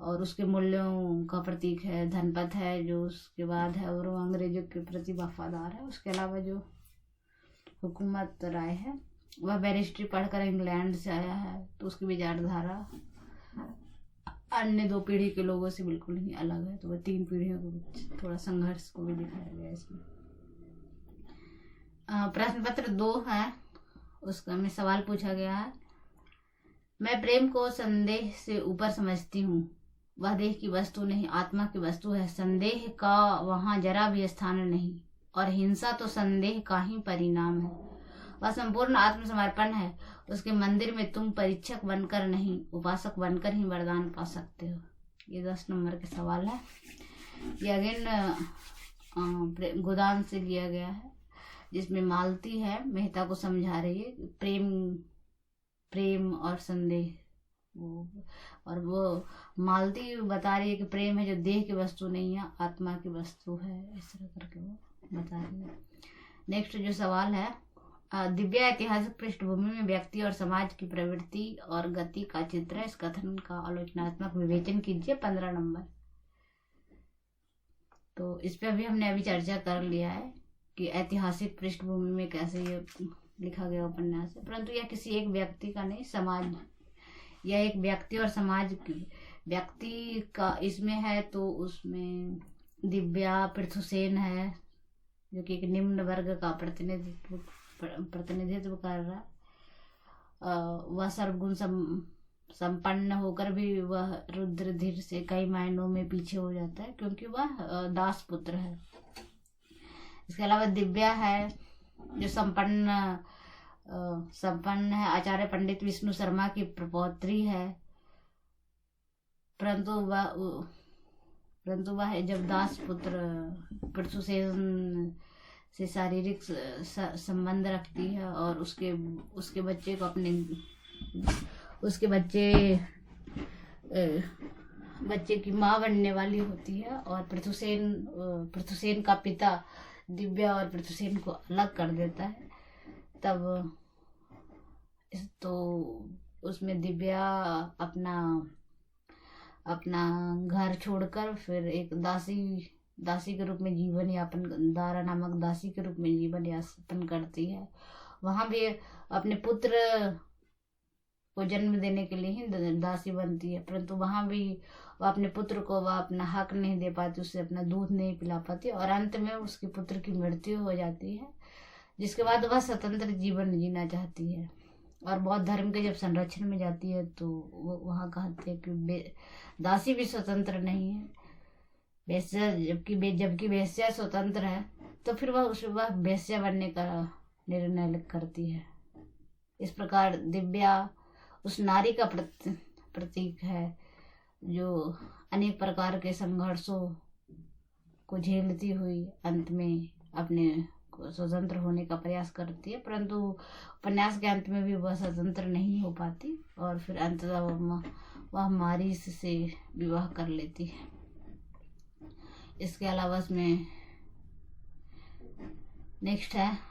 और उसके मूल्यों का प्रतीक है। धनपत है जो उसके बाद है और वो अंग्रेजों के प्रति वफादार है। उसके अलावा जो हुकूमत राय है वह बैरिस्ट्री पढ़कर इंग्लैंड से आया है, तो उसकी विचारधारा अन्य 2 पीढ़ी के लोगों से बिल्कुल ही अलग है। तो वह 3 पीढ़ियों के बीच थोड़ा संघर्ष को भी दिखाया गया इसमें। प्रश्न पत्र 2 है, उसका में सवाल पूछा गया है, मैं प्रेम को संदेह से ऊपर समझती हूँ। वह देह की वस्तु नहीं, आत्मा की वस्तु है। संदेह का वहाँ जरा भी स्थान नहीं, और हिंसा तो संदेह का ही परिणाम है। वह संपूर्ण आत्मसमर्पण है। उसके मंदिर में तुम परीक्षक बनकर नहीं, उपासक बनकर ही वरदान पा सकते हो। ये 10 नंबर के सवाल है। ये अगेन गोदान से लिया गया है, जिसमें मालती है मेहता को समझा रही है प्रेम और संदेह। और वो मालती बता रही है कि प्रेम है जो देह की वस्तु नहीं है, आत्मा की वस्तु है। इस तरह करके वो बता रही है। नेक्स्ट जो सवाल है, दिव्य ऐतिहासिक पृष्ठभूमि में व्यक्ति और समाज की प्रवृत्ति और गति का चित्र है। इस कथन का आलोचनात्मक विवेचन कीजिए। 15 नंबर। तो इस पे हमने चर्चा कर लिया है कि ऐतिहासिक पृष्ठभूमि में कैसे ये लिखा गया उपन्यास है, परंतु यह किसी एक व्यक्ति का नहीं, समाज, यह एक व्यक्ति और समाज की व्यक्ति का इसमें है। तो उसमें दिव्या पृथुसेन है जो कि एक निम्न वर्ग का प्रतिनिधित्व कर रहा है। वह सर्वगुण संपन्न होकर भी वह रुद्रधीर से कई मायनों में पीछे हो जाता है, क्योंकि वह दास पुत्र है। इसके अलावा दिव्या है जो संपन्न है, आचार्य पंडित विष्णु शर्मा की प्रपौत्री है, परंतु वह जब दास पुत्र पृथुसेन से शारीरिक संबंध रखती है और उसके बच्चे को उसके बच्चे की माँ बनने वाली होती है। और पृथुसेन का पिता दिव्या और पृथुसेन को अलग कर देता है। तब तो उसमें दिव्या अपना घर छोड़कर फिर एक दासी के रूप में जीवन यापन, दारा नामक दासी के रूप में जीवन यापन करती है। वहां भी अपने पुत्र को जन्म देने के लिए ही दासी बनती है, परंतु वहां भी वह अपने पुत्र को वह अपना हक नहीं दे पाती, उसे अपना दूध नहीं पिला पाती और अंत में उसके पुत्र की मृत्यु हो जाती है, जिसके बाद वह स्वतंत्र जीवन जीना चाहती है। और बौद्ध धर्म के जब संरक्षण में जाती है तो वो वहाँ कहते हैं कि दासी भी स्वतंत्र नहीं है, वेश्या जबकि वेश्या स्वतंत्र है, तो फिर वह वेश्या बनने का निर्णय करती है। इस प्रकार दिव्या उस नारी का प्रतीक है जो अनेक प्रकार के संघर्षों को झेलती हुई अंत में अपने स्वतंत्र होने का प्रयास करती है, परंतु उपन्यास के अंत में भी वह स्वतंत्र नहीं हो पाती और फिर अंततः वह मारीस से विवाह कर लेती है। इसके अलावा इसमें नेक्स्ट है,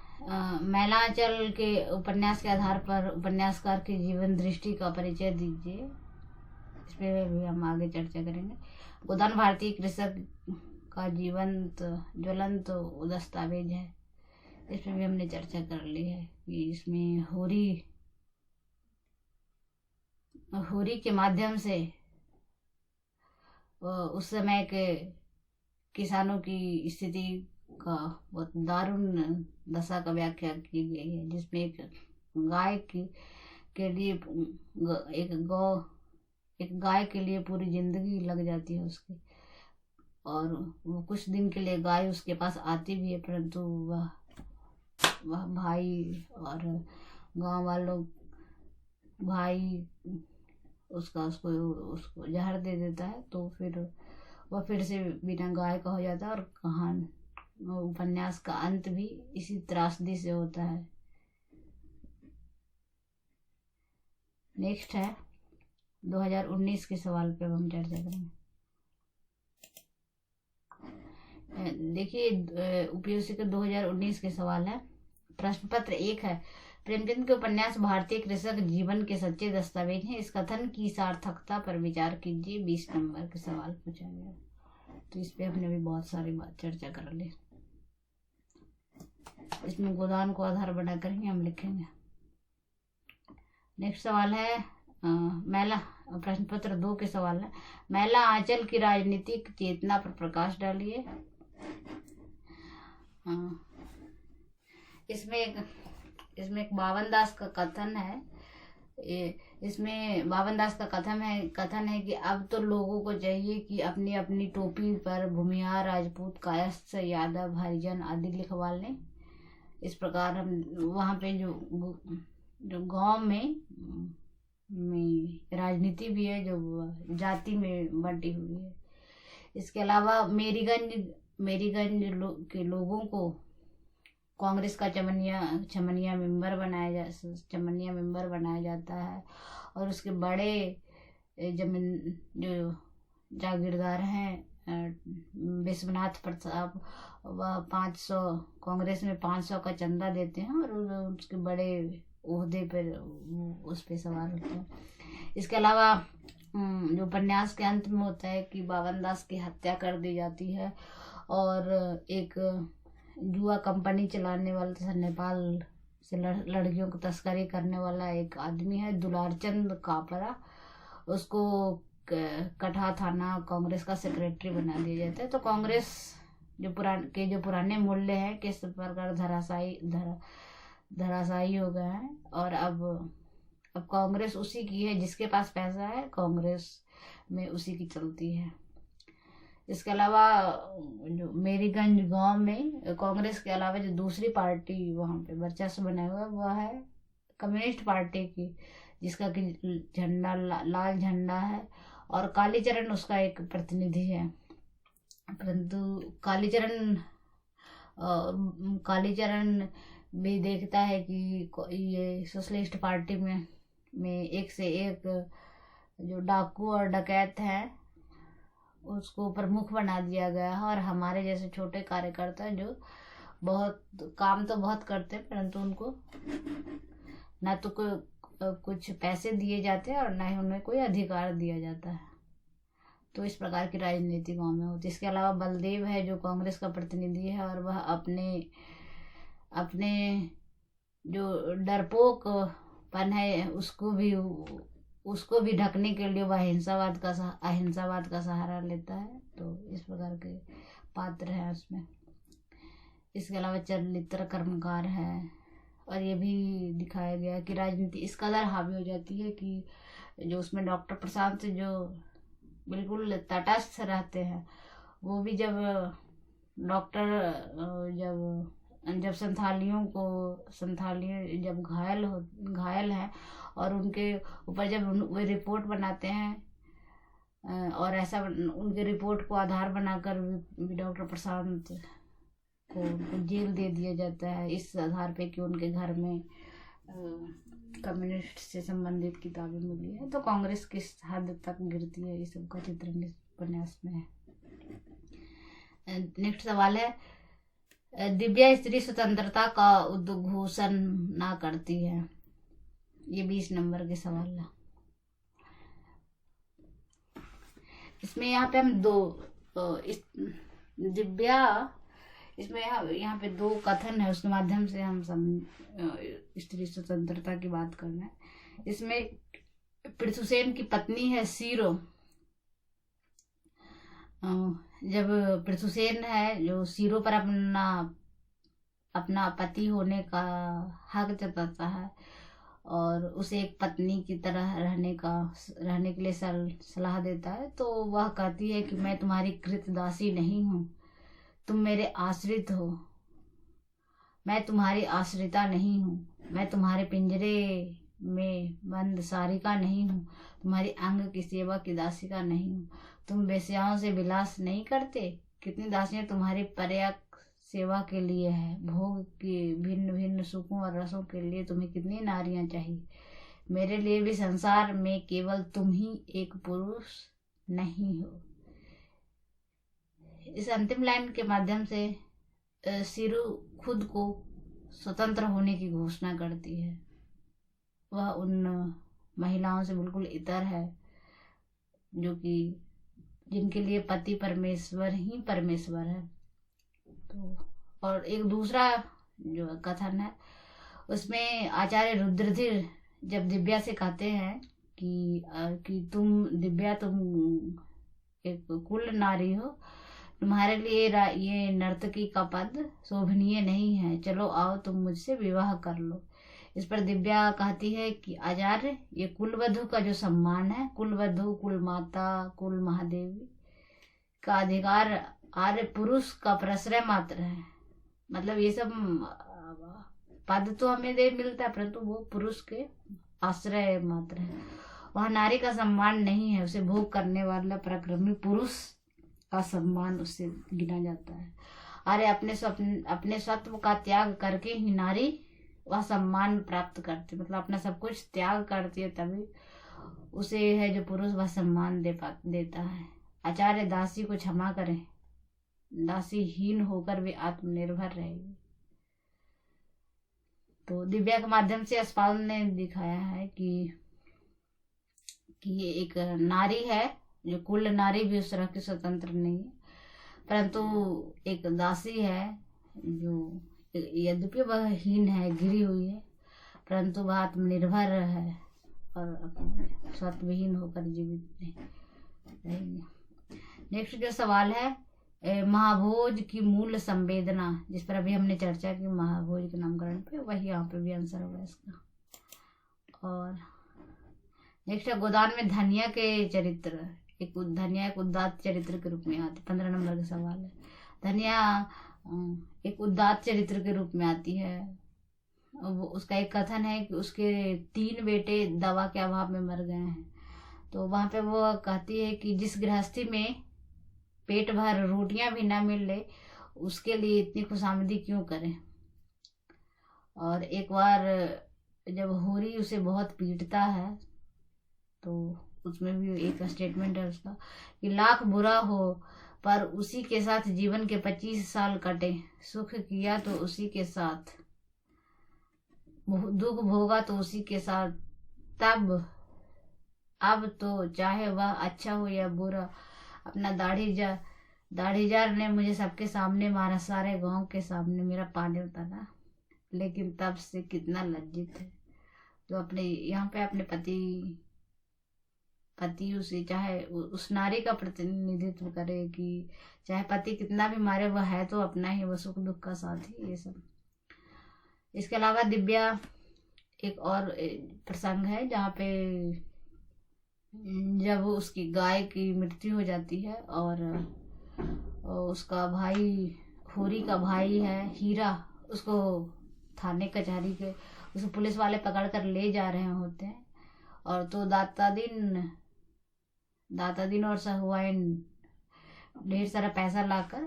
मैलांचल के उपन्यास के आधार पर उपन्यासकार की जीवन दृष्टि का परिचय दीजिए। इस पे भी हम आगे चर्चा करेंगे। गोदान भारतीय कृषक का ज्वलंत दस्तावेज है। इसमें भी हमने चर्चा कर ली है कि इसमें होरी के माध्यम से उस समय के किसानों की स्थिति का बहुत दारुण दशा का व्याख्या की गई है, जिसमें एक गाय के लिए एक गाय के लिए पूरी जिंदगी लग जाती है उसकी, और वो कुछ दिन के लिए गाय उसके पास आती भी है, परंतु वह भाई और गांव वालों भाई उसको जहर दे देता है, तो फिर वह फिर से बिना गाय का हो जाता है और उपन्यास का अंत भी इसी त्रासदी से होता है। नेक्स्ट है 2019 के सवाल पे हम चर्चा करेंगे। देखिए उपयूसी के 2019 के सवाल है। प्रश्न पत्र 1 है, प्रेमचंद के उपन्यास भारतीय कृषक जीवन के सच्चे दस्तावेज हैं, इस कथन की सार्थकता पर विचार कीजिए। 20 नंबर के सवाल पूछा गया, तो इस पे हमने भी बहुत सारी बात चर्चा कर ली। इसमें गोदान को आधार बनाकर ही हम लिखेंगे। नेक्स्ट सवाल है महिला, प्रश्न पत्र 2 के सवाल है, महिला आंचल की राजनीतिक चेतना पर प्रकाश डालिए। इसमें एक बावन दास का कथन है। इसमें बावन दास का कथन है कि अब तो लोगों को चाहिए कि अपनी अपनी टोपी पर भूमिहार, राजपूत, कायस्थ, यादव, हरिजन आदि लिखवा लें। इस प्रकार हम वहाँ पे जो गांव में राजनीति भी है जो जाति में बंटी हुई है। इसके अलावा मेरीगंज के लोगों को कांग्रेस का चमनिया मेंबर बनाया जाता है, और उसके बड़े जमीन जो जागीरदार हैं विश्वनाथ प्रताप, वह 500 कांग्रेस में 500 का चंदा देते हैं और उसके बड़े ओहदे पर उस पे सवार होते हैं। इसके अलावा जो उपन्यास के अंत में होता है कि बावन दास की हत्या कर दी जाती है, और एक जुआ कंपनी चलाने वाला, नेपाल से लड़कियों को तस्करी करने वाला एक आदमी है दुलारचंद कापरा, उसको कटहा थाना कांग्रेस का सेक्रेटरी बना दिया जाता है। तो कांग्रेस जो पुराने मूल्य हैं किस प्रकार धराशायी हो गए हैं, और अब कांग्रेस उसी की है, जिसके पास पैसा है कांग्रेस में उसी की चलती है। इसके अलावा जो मेरीगंज गांव में कांग्रेस के अलावा जो दूसरी पार्टी वहाँ पे वर्चस्व बनाए हुआ है वह है कम्युनिस्ट पार्टी की, जिसका कि झंडा लाल झंडा है, और कालीचरण उसका एक प्रतिनिधि है। परंतु कालीचरण भी देखता है कि ये सोशलिस्ट पार्टी में एक से एक जो डाकू और डकैत है उसको प्रमुख बना दिया गया है, और हमारे जैसे छोटे कार्यकर्ता जो बहुत काम तो बहुत करते हैं परंतु उनको ना तो कुछ पैसे दिए जाते हैं और ना ही उन्हें कोई अधिकार दिया जाता है। तो इस प्रकार की राजनीति गांव में होती है। इसके अलावा बलदेव है जो कांग्रेस का प्रतिनिधि है, और वह अपने जो डरपोकपन है उसको भी ढकने के लिए वह अहिंसावाद का सहारा लेता है। तो इस प्रकार के पात्र हैं उसमें। इसके अलावा चरित्र कर्मकार है, और ये भी दिखाया गया कि राजनीति इस कदर हावी हो जाती है कि जो उसमें डॉक्टर प्रशांत जो बिल्कुल तटस्थ रहते हैं, वो भी जब संथाली जब घायल हैं और उनके ऊपर जब वो रिपोर्ट बनाते हैं, और ऐसा उनके रिपोर्ट को आधार बनाकर डॉक्टर प्रशांत को जेल दे दिया जाता है, इस आधार पे कि उनके घर में कम्युनिस्ट से संबंधित किताबें मिली है। तो कांग्रेस किस हद तक गिरती है, इस सब का चित्रण इस उपन्यास में है। नेक्स्ट सवाल है, दिव्या स्त्री स्वतंत्रता का उद्घोषण ना करती है। ये 20 नंबर के सवाल है। इसमें यहाँ पे हम दिव्या इसमें यहाँ पे 2 कथन है, उसके माध्यम से हम स्त्री स्वतंत्रता की बात कर रहे हैं। इसमें पृथुसेन की पत्नी है सीरो, जब पृथुसेन है जो सीरो पर अपना पति होने का हक जताता है और उसे एक पत्नी की तरह रहने के लिए सलाह देता है, तो वह कहती है कि मैं तुम्हारी कृतदासी नहीं हूँ, तुम मेरे आश्रित हो, मैं तुम्हारी आश्रिता नहीं हूँ, मैं तुम्हारे पिंजरे में बंद सारिका नहीं हूँ, तुम्हारी अंग की सेवा की दासिका नहीं हूँ, तुम वेश्याओं से विलास नहीं करते, कितनी दासियां तुम्हारी पर्याप्त सेवा के लिए है, भोग के भिन्न भिन्न सुखों और रसों के लिए तुम्हें कितनी नारियां चाहिए, मेरे लिए भी संसार में केवल तुम ही एक पुरुष नहीं हो। इस अंतिम लाइन के माध्यम से सिरु खुद को स्वतंत्र होने की घोषणा करती है। वह उन महिलाओं से बिल्कुल इतर है जो कि जिनके लिए पति परमेश्वर ही परमेश्वर है। तो और एक दूसरा जो कथन है उसमें आचार्य रुद्रधीर जब दिव्या से कहते हैं कि तुम दिव्या, तुम एक कुल नारी हो, तुम्हारे लिए ये नर्तकी का पद शोभनीय नहीं है, चलो आओ तुम मुझसे विवाह कर लो। इस पर दिव्या कहती है कि आचार्य, ये कुलवधु का जो सम्मान है, कुलवधु, कुल माता, कुल महादेवी का अधिकार आर्य पुरुष का प्रश्रय मात्र है। मतलब ये सब पद तो हमें दे मिलता है परंतु वो पुरुष के आश्रय मात्र है। वह नारी का सम्मान नहीं है, उसे भोग करने वाला पराक्रमी पुरुष का सम्मान उससे गिना जाता है। अरे अपने सत्व का त्याग करके ही नारी वह सम्मान प्राप्त करती, मतलब अपना सब कुछ त्याग करती है तभी उसे है जो पुरुष वह सम्मान देता है। आचार्य दासी को क्षमा करें, दासी हीन होकर वे आत्मनिर्भर रहेगी। तो दिव्या के माध्यम से यशपाल ने दिखाया है कि ये एक नारी है जो कुल नारी भी उस तरह की स्वतंत्र नहीं है, परंतु एक दासी है जो यद्यपि वह हीन है, गिरी हुई है, परंतु वह आत्मनिर्भर है और अपने सत्वहीन होकर जीवित रहेंगे। नेक्स्ट जो सवाल है महाभोज की मूल संवेदना, जिस पर अभी हमने चर्चा की महाभोज के नामकरण पे, वही यहाँ पे भी आंसर होगा इसका। और नेक्स्ट है गोदान में धनिया के चरित्र, धनिया एक उदात्त चरित्र के रूप में आती, 15 नंबर का सवाल है। धनिया एक उदात्त चरित्र के रूप में आती है। वो उसका एक कथन है कि उसके 3 बेटे दवा के अभाव में मर गए हैं। तो वहां पे वो कहती है कि जिस गृहस्थी में पेट भर रोटियां भी ना मिले उसके लिए इतनी खुशामदी क्यों करें। और एक बार जब होरी उसे बहुत पीटता है तो उसमें भी एक स्टेटमेंट है उसका कि लाख बुरा हो पर उसी के साथ जीवन के 25 साल कटे, सुख किया तो उसी के साथ, दुख भोगा तो उसी के साथ, तब अब तो चाहे वह अच्छा हो या बुरा, अपना दाढ़ीजार ने मुझे सबके सामने मारा, सारे गांव के सामने मेरा पानी उतारा, लेकिन तब से कितना लज्जित है। तो अपने यहाँ पे अपने पति उसे चाहे उस नारी का प्रतिनिधित्व करे कि चाहे पति कितना भी मारे वह है तो अपना ही, वह सुख दुख का साथी, ये सब। इसके अलावा दिव्या एक और प्रसंग है जहाँ पे जब उसकी गाय की मृत्यु हो जाती है और उसका भाई, होरी का भाई है हीरा, उसको थाने कचहरी के उसको पुलिस वाले पकड़ कर ले जा रहे होते हैं। और तो दातादीन और सहुआइन ढेर सारा पैसा लाकर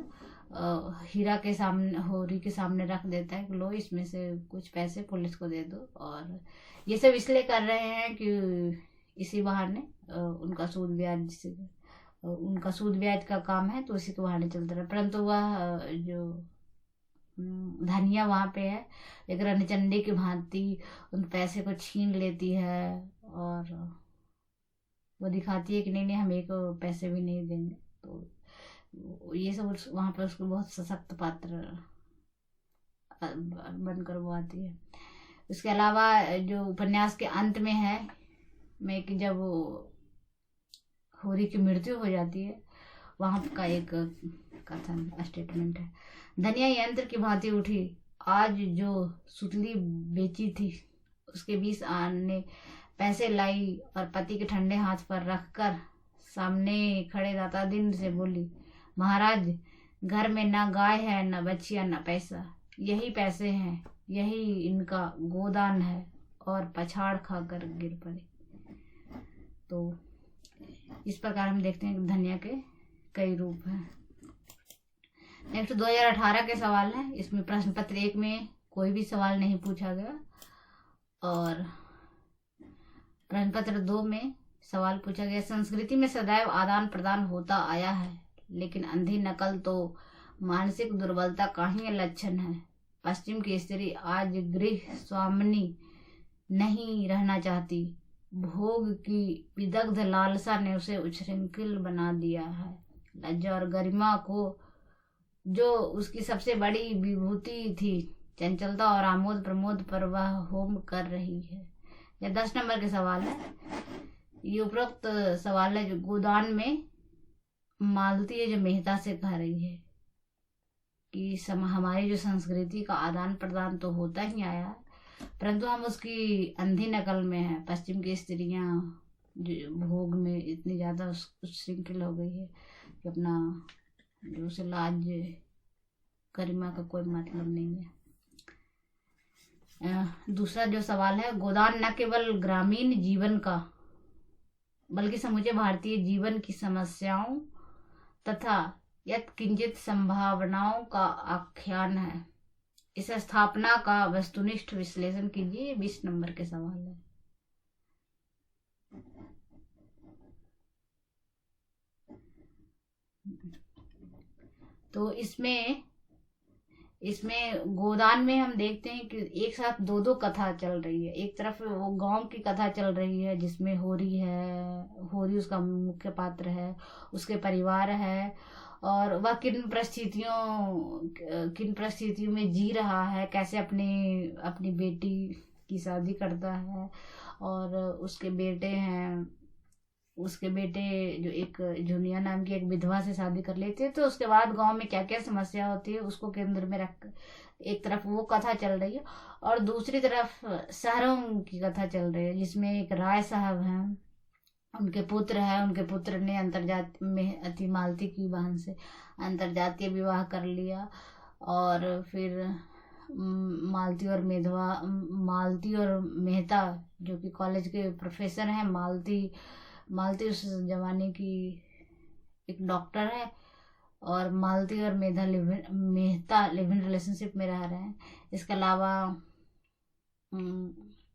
हीरा के सामने, होरी के सामने रख देता है कि लो इसमें से कुछ पैसे पुलिस को दे दो। और ये सब इसलिए कर रहे हैं कि इसी बहाने उनका सूद ब्याज का काम है तो इसी के बहाने चलता रहा। परंतु वह जो धनिया वहां पे है एक रणचंडी की भांति उन पैसे को छीन लेती है और वो दिखाती है कि नहीं हम एक पैसे भी नहीं देंगे। तो ये सब वहां पर उसको बहुत सशक्त पात्र बनकर वो आती है। इसके अलावा जो उपन्यास के अंत में है मैं कि जब होरी की मृत्यु हो जाती है वहां का एक कथन स्टेटमेंट है, धनिया यंत्र की भांति उठी, आज जो सुतली बेची थी उसके 20 आने पैसे लाई और पति के ठंडे हाथ पर रखकर सामने खड़े दातादीन से बोली, महाराज घर में ना गाय है ना बच्चियां ना पैसा, यही पैसे हैं, यही इनका गोदान है, और पछाड़ खाकर गिर पड़े। तो इस प्रकार हम देखते हैं कि धनिया के कई रूप हैं। नेक्स्ट 2018 के सवाल हैं। इसमें प्रश्न पत्र 1 में कोई भी सवाल नहीं पूछा गया और प्रश्न पत्र 2 में सवाल पूछा गया, संस्कृति में सदैव आदान प्रदान होता आया है लेकिन अंधी नकल तो मानसिक दुर्बलता का ही लक्षण है। पश्चिम की स्त्री आज गृह स्वामिनी नहीं रहना चाहती। भोग की विदग्ध लालसा ने उसे उच्छृंखल बना दिया है। लज्जा और गरिमा को जो उसकी सबसे बड़ी विभूति थी, चंचलता और आमोद प्रमोद पर वह होम कर रही है। यह 10 नंबर के सवाल है। ये उपरोक्त सवाल है जो गोदान में मालती है, जो मेहता से कह रही है कि हमारी जो संस्कृति का आदान प्रदान तो होता ही आया है, परंतु हम उसकी अंधी नकल में है। पश्चिम की स्त्रियां भोग में इतनी ज्यादा उच्छृंखल हो गई है कि अपना जो उसे लाज गरिमा का कोई मतलब नहीं है। दूसरा जो सवाल है, गोदान न केवल ग्रामीण जीवन का बल्कि समूचे भारतीय जीवन की समस्याओं तथा यत्किंचित संभावनाओं का आख्यान है। इस स्थापना का वस्तुनिष्ठ विश्लेषण कीजिए। 20 नंबर के सवाल है। तो इसमें गोदान में हम देखते हैं कि एक साथ दो कथा चल रही है। एक तरफ वो गांव की कथा चल रही है जिसमें होरी है, होरी उसका मुख्य पात्र है, उसके परिवार है और वह किन परिस्थितियों में जी रहा है, कैसे अपनी बेटी की शादी करता है और उसके बेटे जो एक जुनिया नाम की एक विधवा से शादी कर लेते हैं। तो उसके बाद गांव में क्या क्या समस्या होती है उसको केंद्र में रख एक तरफ वो कथा चल रही है और दूसरी तरफ शहरों की कथा चल रही है जिसमें एक राय साहब हैं, उनके पुत्र ने अंतरजातीय में अति मालती की बहन से अंतरजातीय विवाह कर लिया और फिर मालती और मेहता जो कि कॉलेज के प्रोफेसर हैं, मालती उस जमाने की एक डॉक्टर है और मालती और मेहता लिव इन रिलेशनशिप में रह रहे हैं। इसके अलावा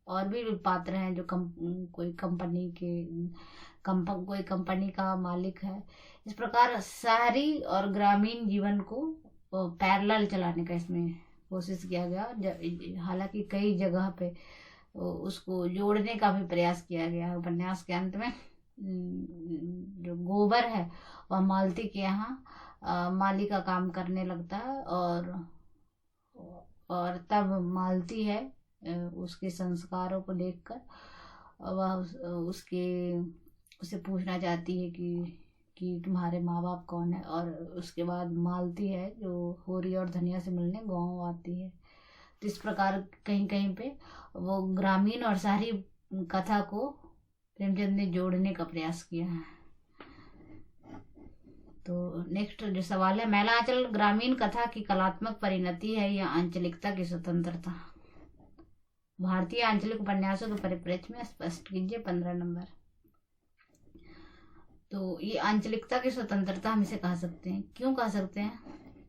और भी पात्र हैं जो कोई कंपनी का मालिक है। इस प्रकार शहरी और ग्रामीण जीवन को पैरेलल चलाने का इसमें कोशिश किया गया। हालांकि कई जगह पे उसको जोड़ने का भी प्रयास किया गया है। उपन्यास के अंत में जो गोबर है वह मालती के यहाँ माली का काम करने लगता है और तब मालती है उसके संस्कारों को देखकर वह उसे पूछना चाहती है कि तुम्हारे माँ बाप कौन है। और उसके बाद मालती है जो होरी और धनिया से मिलने गाँव आती है। तो इस प्रकार कहीं कहीं पे वो ग्रामीण और शहरी कथा को प्रेमचंद ने जोड़ने का प्रयास किया है। तो नेक्स्ट जो सवाल है, मैलांचल ग्रामीण कथा की कलात्मक परिणति है या आंचलिकता की स्वतंत्रता? भारतीय आंचलिक उपन्यासों के परिप्रेक्ष्य में स्पष्ट कीजिए। 15 नंबर। तो ये आंचलिकता की स्वतंत्रता हम इसे कह सकते हैं। क्यों कह सकते हैं?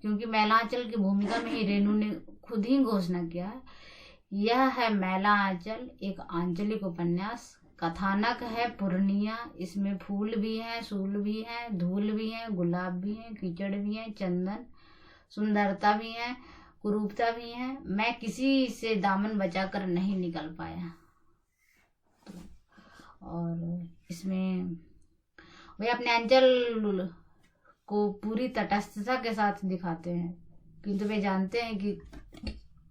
क्योंकि मैलांचल की भूमिका में ही रेणु ने खुद ही घोषणा किया है, यह है मैलांचल एक आंचलिक उपन्यास। कथानक है पूर्णिया, इसमें फूल भी हैं, सूल भी हैं, धूल भी हैं, गुलाब भी हैं, कीचड़ भी हैं, चंदन, सुंदरता भी है, कुरूपता भी है। मैं किसी से दामन बचाकर नहीं निकल पाया। और इसमें वे अपने अंचल को पूरी तटस्थता के साथ दिखाते हैं, किंतु वे जानते हैं कि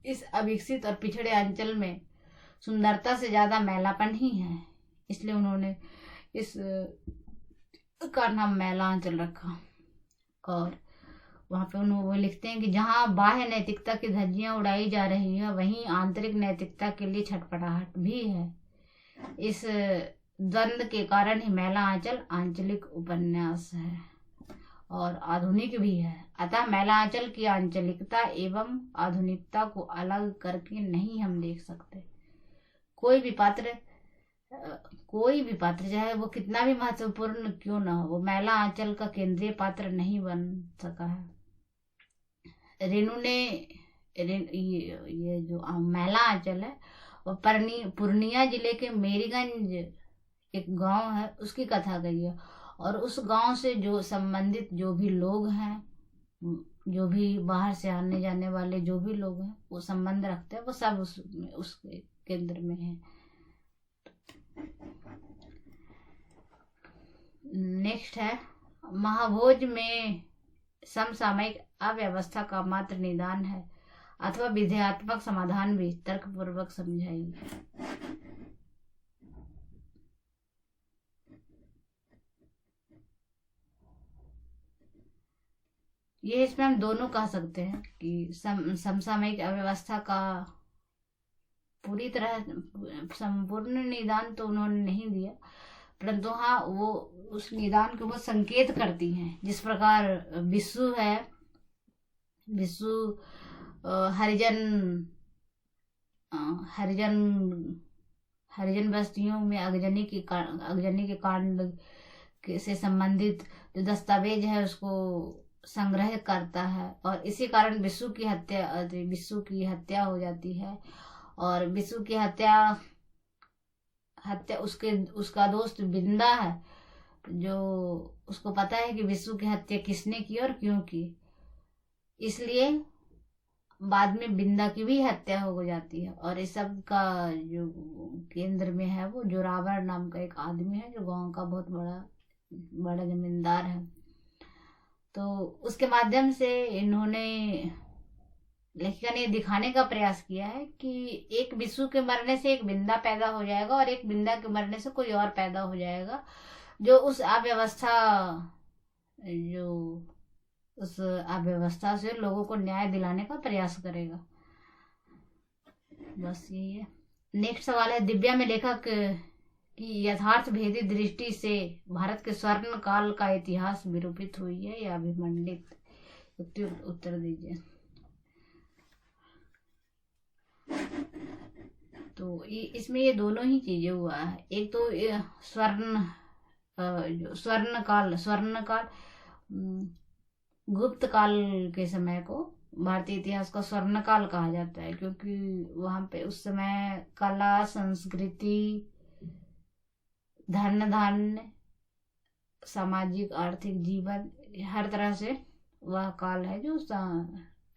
इस अविकसित और पिछड़े अंचल में सुंदरता से ज्यादा मैलापन ही है। इसलिए उन्होंने इस का नाम मैलांचल रखा। और वहां पे वो लिखते हैं कि जहां बाह्य नैतिकता की धज्जियां उड़ाई जा रही है वहीं आंतरिक नैतिकता के लिए छटपटाहट भी है। इस द्वंद्व के कारण ही मैलांचल आंचलिक उपन्यास है और आधुनिक भी है। अतः मैलांचल की आंचलिकता एवं आधुनिकता को अलग करके नहीं हम देख सकते। कोई भी पात्र चाहे वो कितना भी महत्वपूर्ण क्यों ना हो, वो मैलांचल का केंद्रीय पात्र नहीं बन सका है। रेणु ने ये जो मैलांचल है वो पूर्णिया जिले के मेरीगंज एक गांव है उसकी कथा गई है और उस गांव से जो संबंधित जो भी लोग हैं जो भी बाहर से आने जाने वाले जो भी लोग हैं वो संबंध रखते हैं, वो सब उसके केंद्र में है। नेक्स्ट है, महाभोज में समसामयिक अव्यवस्था का मात्र निदान है अथवा विधेयात्मक समाधान भी तर्कपूर्वक समझाइए। ये इसमें हम दोनों कह सकते हैं कि समसामयिक अव्यवस्था का पूरी तरह संपूर्ण निदान तो उन्होंने नहीं दिया, परंतु हाँ वो उस निदान को वो संकेत करती हैं। जिस प्रकार विश्व है, विश्व हरिजन हरिजन हरिजन बस्तियों में अगजनी के कांड से संबंधित जो दस्तावेज है उसको संग्रह करता है, और इसी कारण विश्व की हत्या हो जाती है। और विश्व की हत्या उसका दोस्त बिंदा है, जो उसको पता है कि विश्व की हत्या किसने की और क्यों की, इसलिए बाद में बिंदा की भी हत्या हो जाती है। और इस सब का जो केंद्र में है वो जोरावर नाम का एक आदमी है, जो गांव का बहुत बड़ा जमींदार है। तो उसके माध्यम से इन्होंने, लेखिका ने दिखाने का प्रयास किया है कि एक विश्व के मरने से एक बिंदा पैदा हो जाएगा और एक बिंदा के मरने से कोई और पैदा हो जाएगा, जो उस अव्यवस्था से लोगों को न्याय दिलाने का प्रयास करेगा। बस यही है। नेक्स्ट सवाल है, दिव्या में लेखक की यथार्थ भेदी दृष्टि से भारत के स्वर्ण काल का इतिहास विरूपित हुई है या अभिमंडित? उत्तर दीजिए। तो इसमें ये दोनों ही चीजें हुआ है। एक तो स्वर्ण काल गुप्त काल के समय को भारतीय इतिहास का स्वर्ण काल कहा जाता है, क्योंकि वहां पे उस समय कला, संस्कृति, धन धान्य, सामाजिक आर्थिक जीवन, हर तरह से वह काल है जो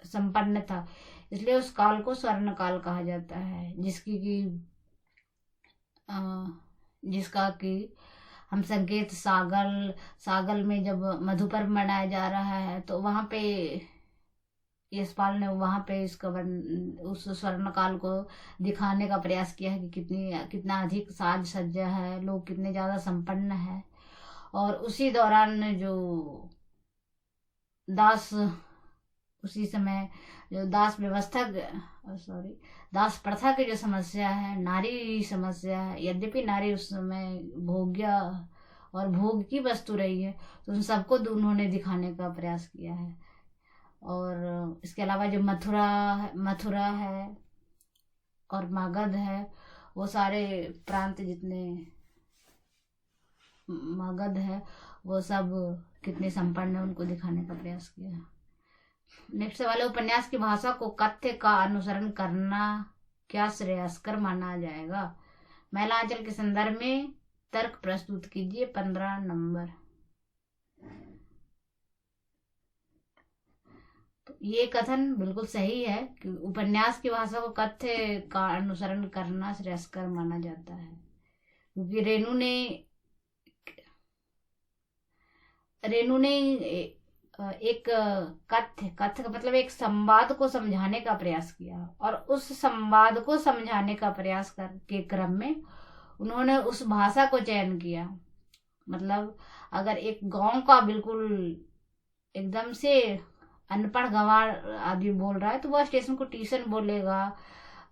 संपन्न था, इसलिए उस काल को स्वर्ण काल कहा जाता है। जिसका कि हम संकेत सागल में जब मधुपर्व मनाया जा रहा है तो वहां पे यशपाल ने वहां पे उस स्वर्ण काल को दिखाने का प्रयास किया है कि कितना अधिक साज सज्जा है, लोग कितने ज्यादा संपन्न है। और उसी दौरान जो उसी समय जो दास प्रथा की जो समस्या है, नारी समस्या है, यद्यपि नारी उस समय भोग्य और भोग की वस्तु रही है, तो उन सबको उन्होंने दिखाने का प्रयास किया है। और इसके अलावा जो मथुरा है और मगध है, वो सारे प्रांत जितने मगध है वो सब कितने संपन्न है, उनको दिखाने का प्रयास किया है। नेक्स्ट सवाल है, उपन्यास की भाषा को कथ्य का अनुसरण करना क्या श्रेयस्कर माना जाएगा? महिलांचल के संदर्भ में तर्क प्रस्तुत कीजिए। 15 नंबर। तो ये कथन बिल्कुल सही है कि उपन्यास की भाषा को कथ्य का अनुसरण करना श्रेयस्कर माना जाता है, क्योंकि रेणु ने एक कथ्य का मतलब एक संवाद को समझाने का प्रयास किया, और उस संवाद को समझाने का प्रयास के क्रम में उन्होंने उस भाषा को चयन किया। मतलब अगर एक गांव का बिल्कुल एकदम से अनपढ़ गंवार आदमी बोल रहा है तो वह स्टेशन को टीशन बोलेगा,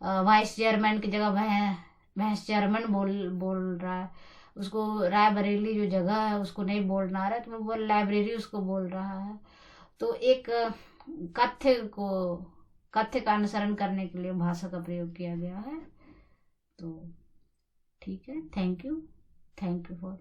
वाइस चेयरमैन की जगह भैंस चेयरमैन बोल रहा है, उसको रायबरेली जो जगह है उसको नहीं बोलना आ रहा है तो वो लाइब्रेरी उसको बोल रहा है। तो एक कथ्य का अनुसरण करने के लिए भाषा का प्रयोग किया गया है। तो ठीक है, थैंक यू फॉर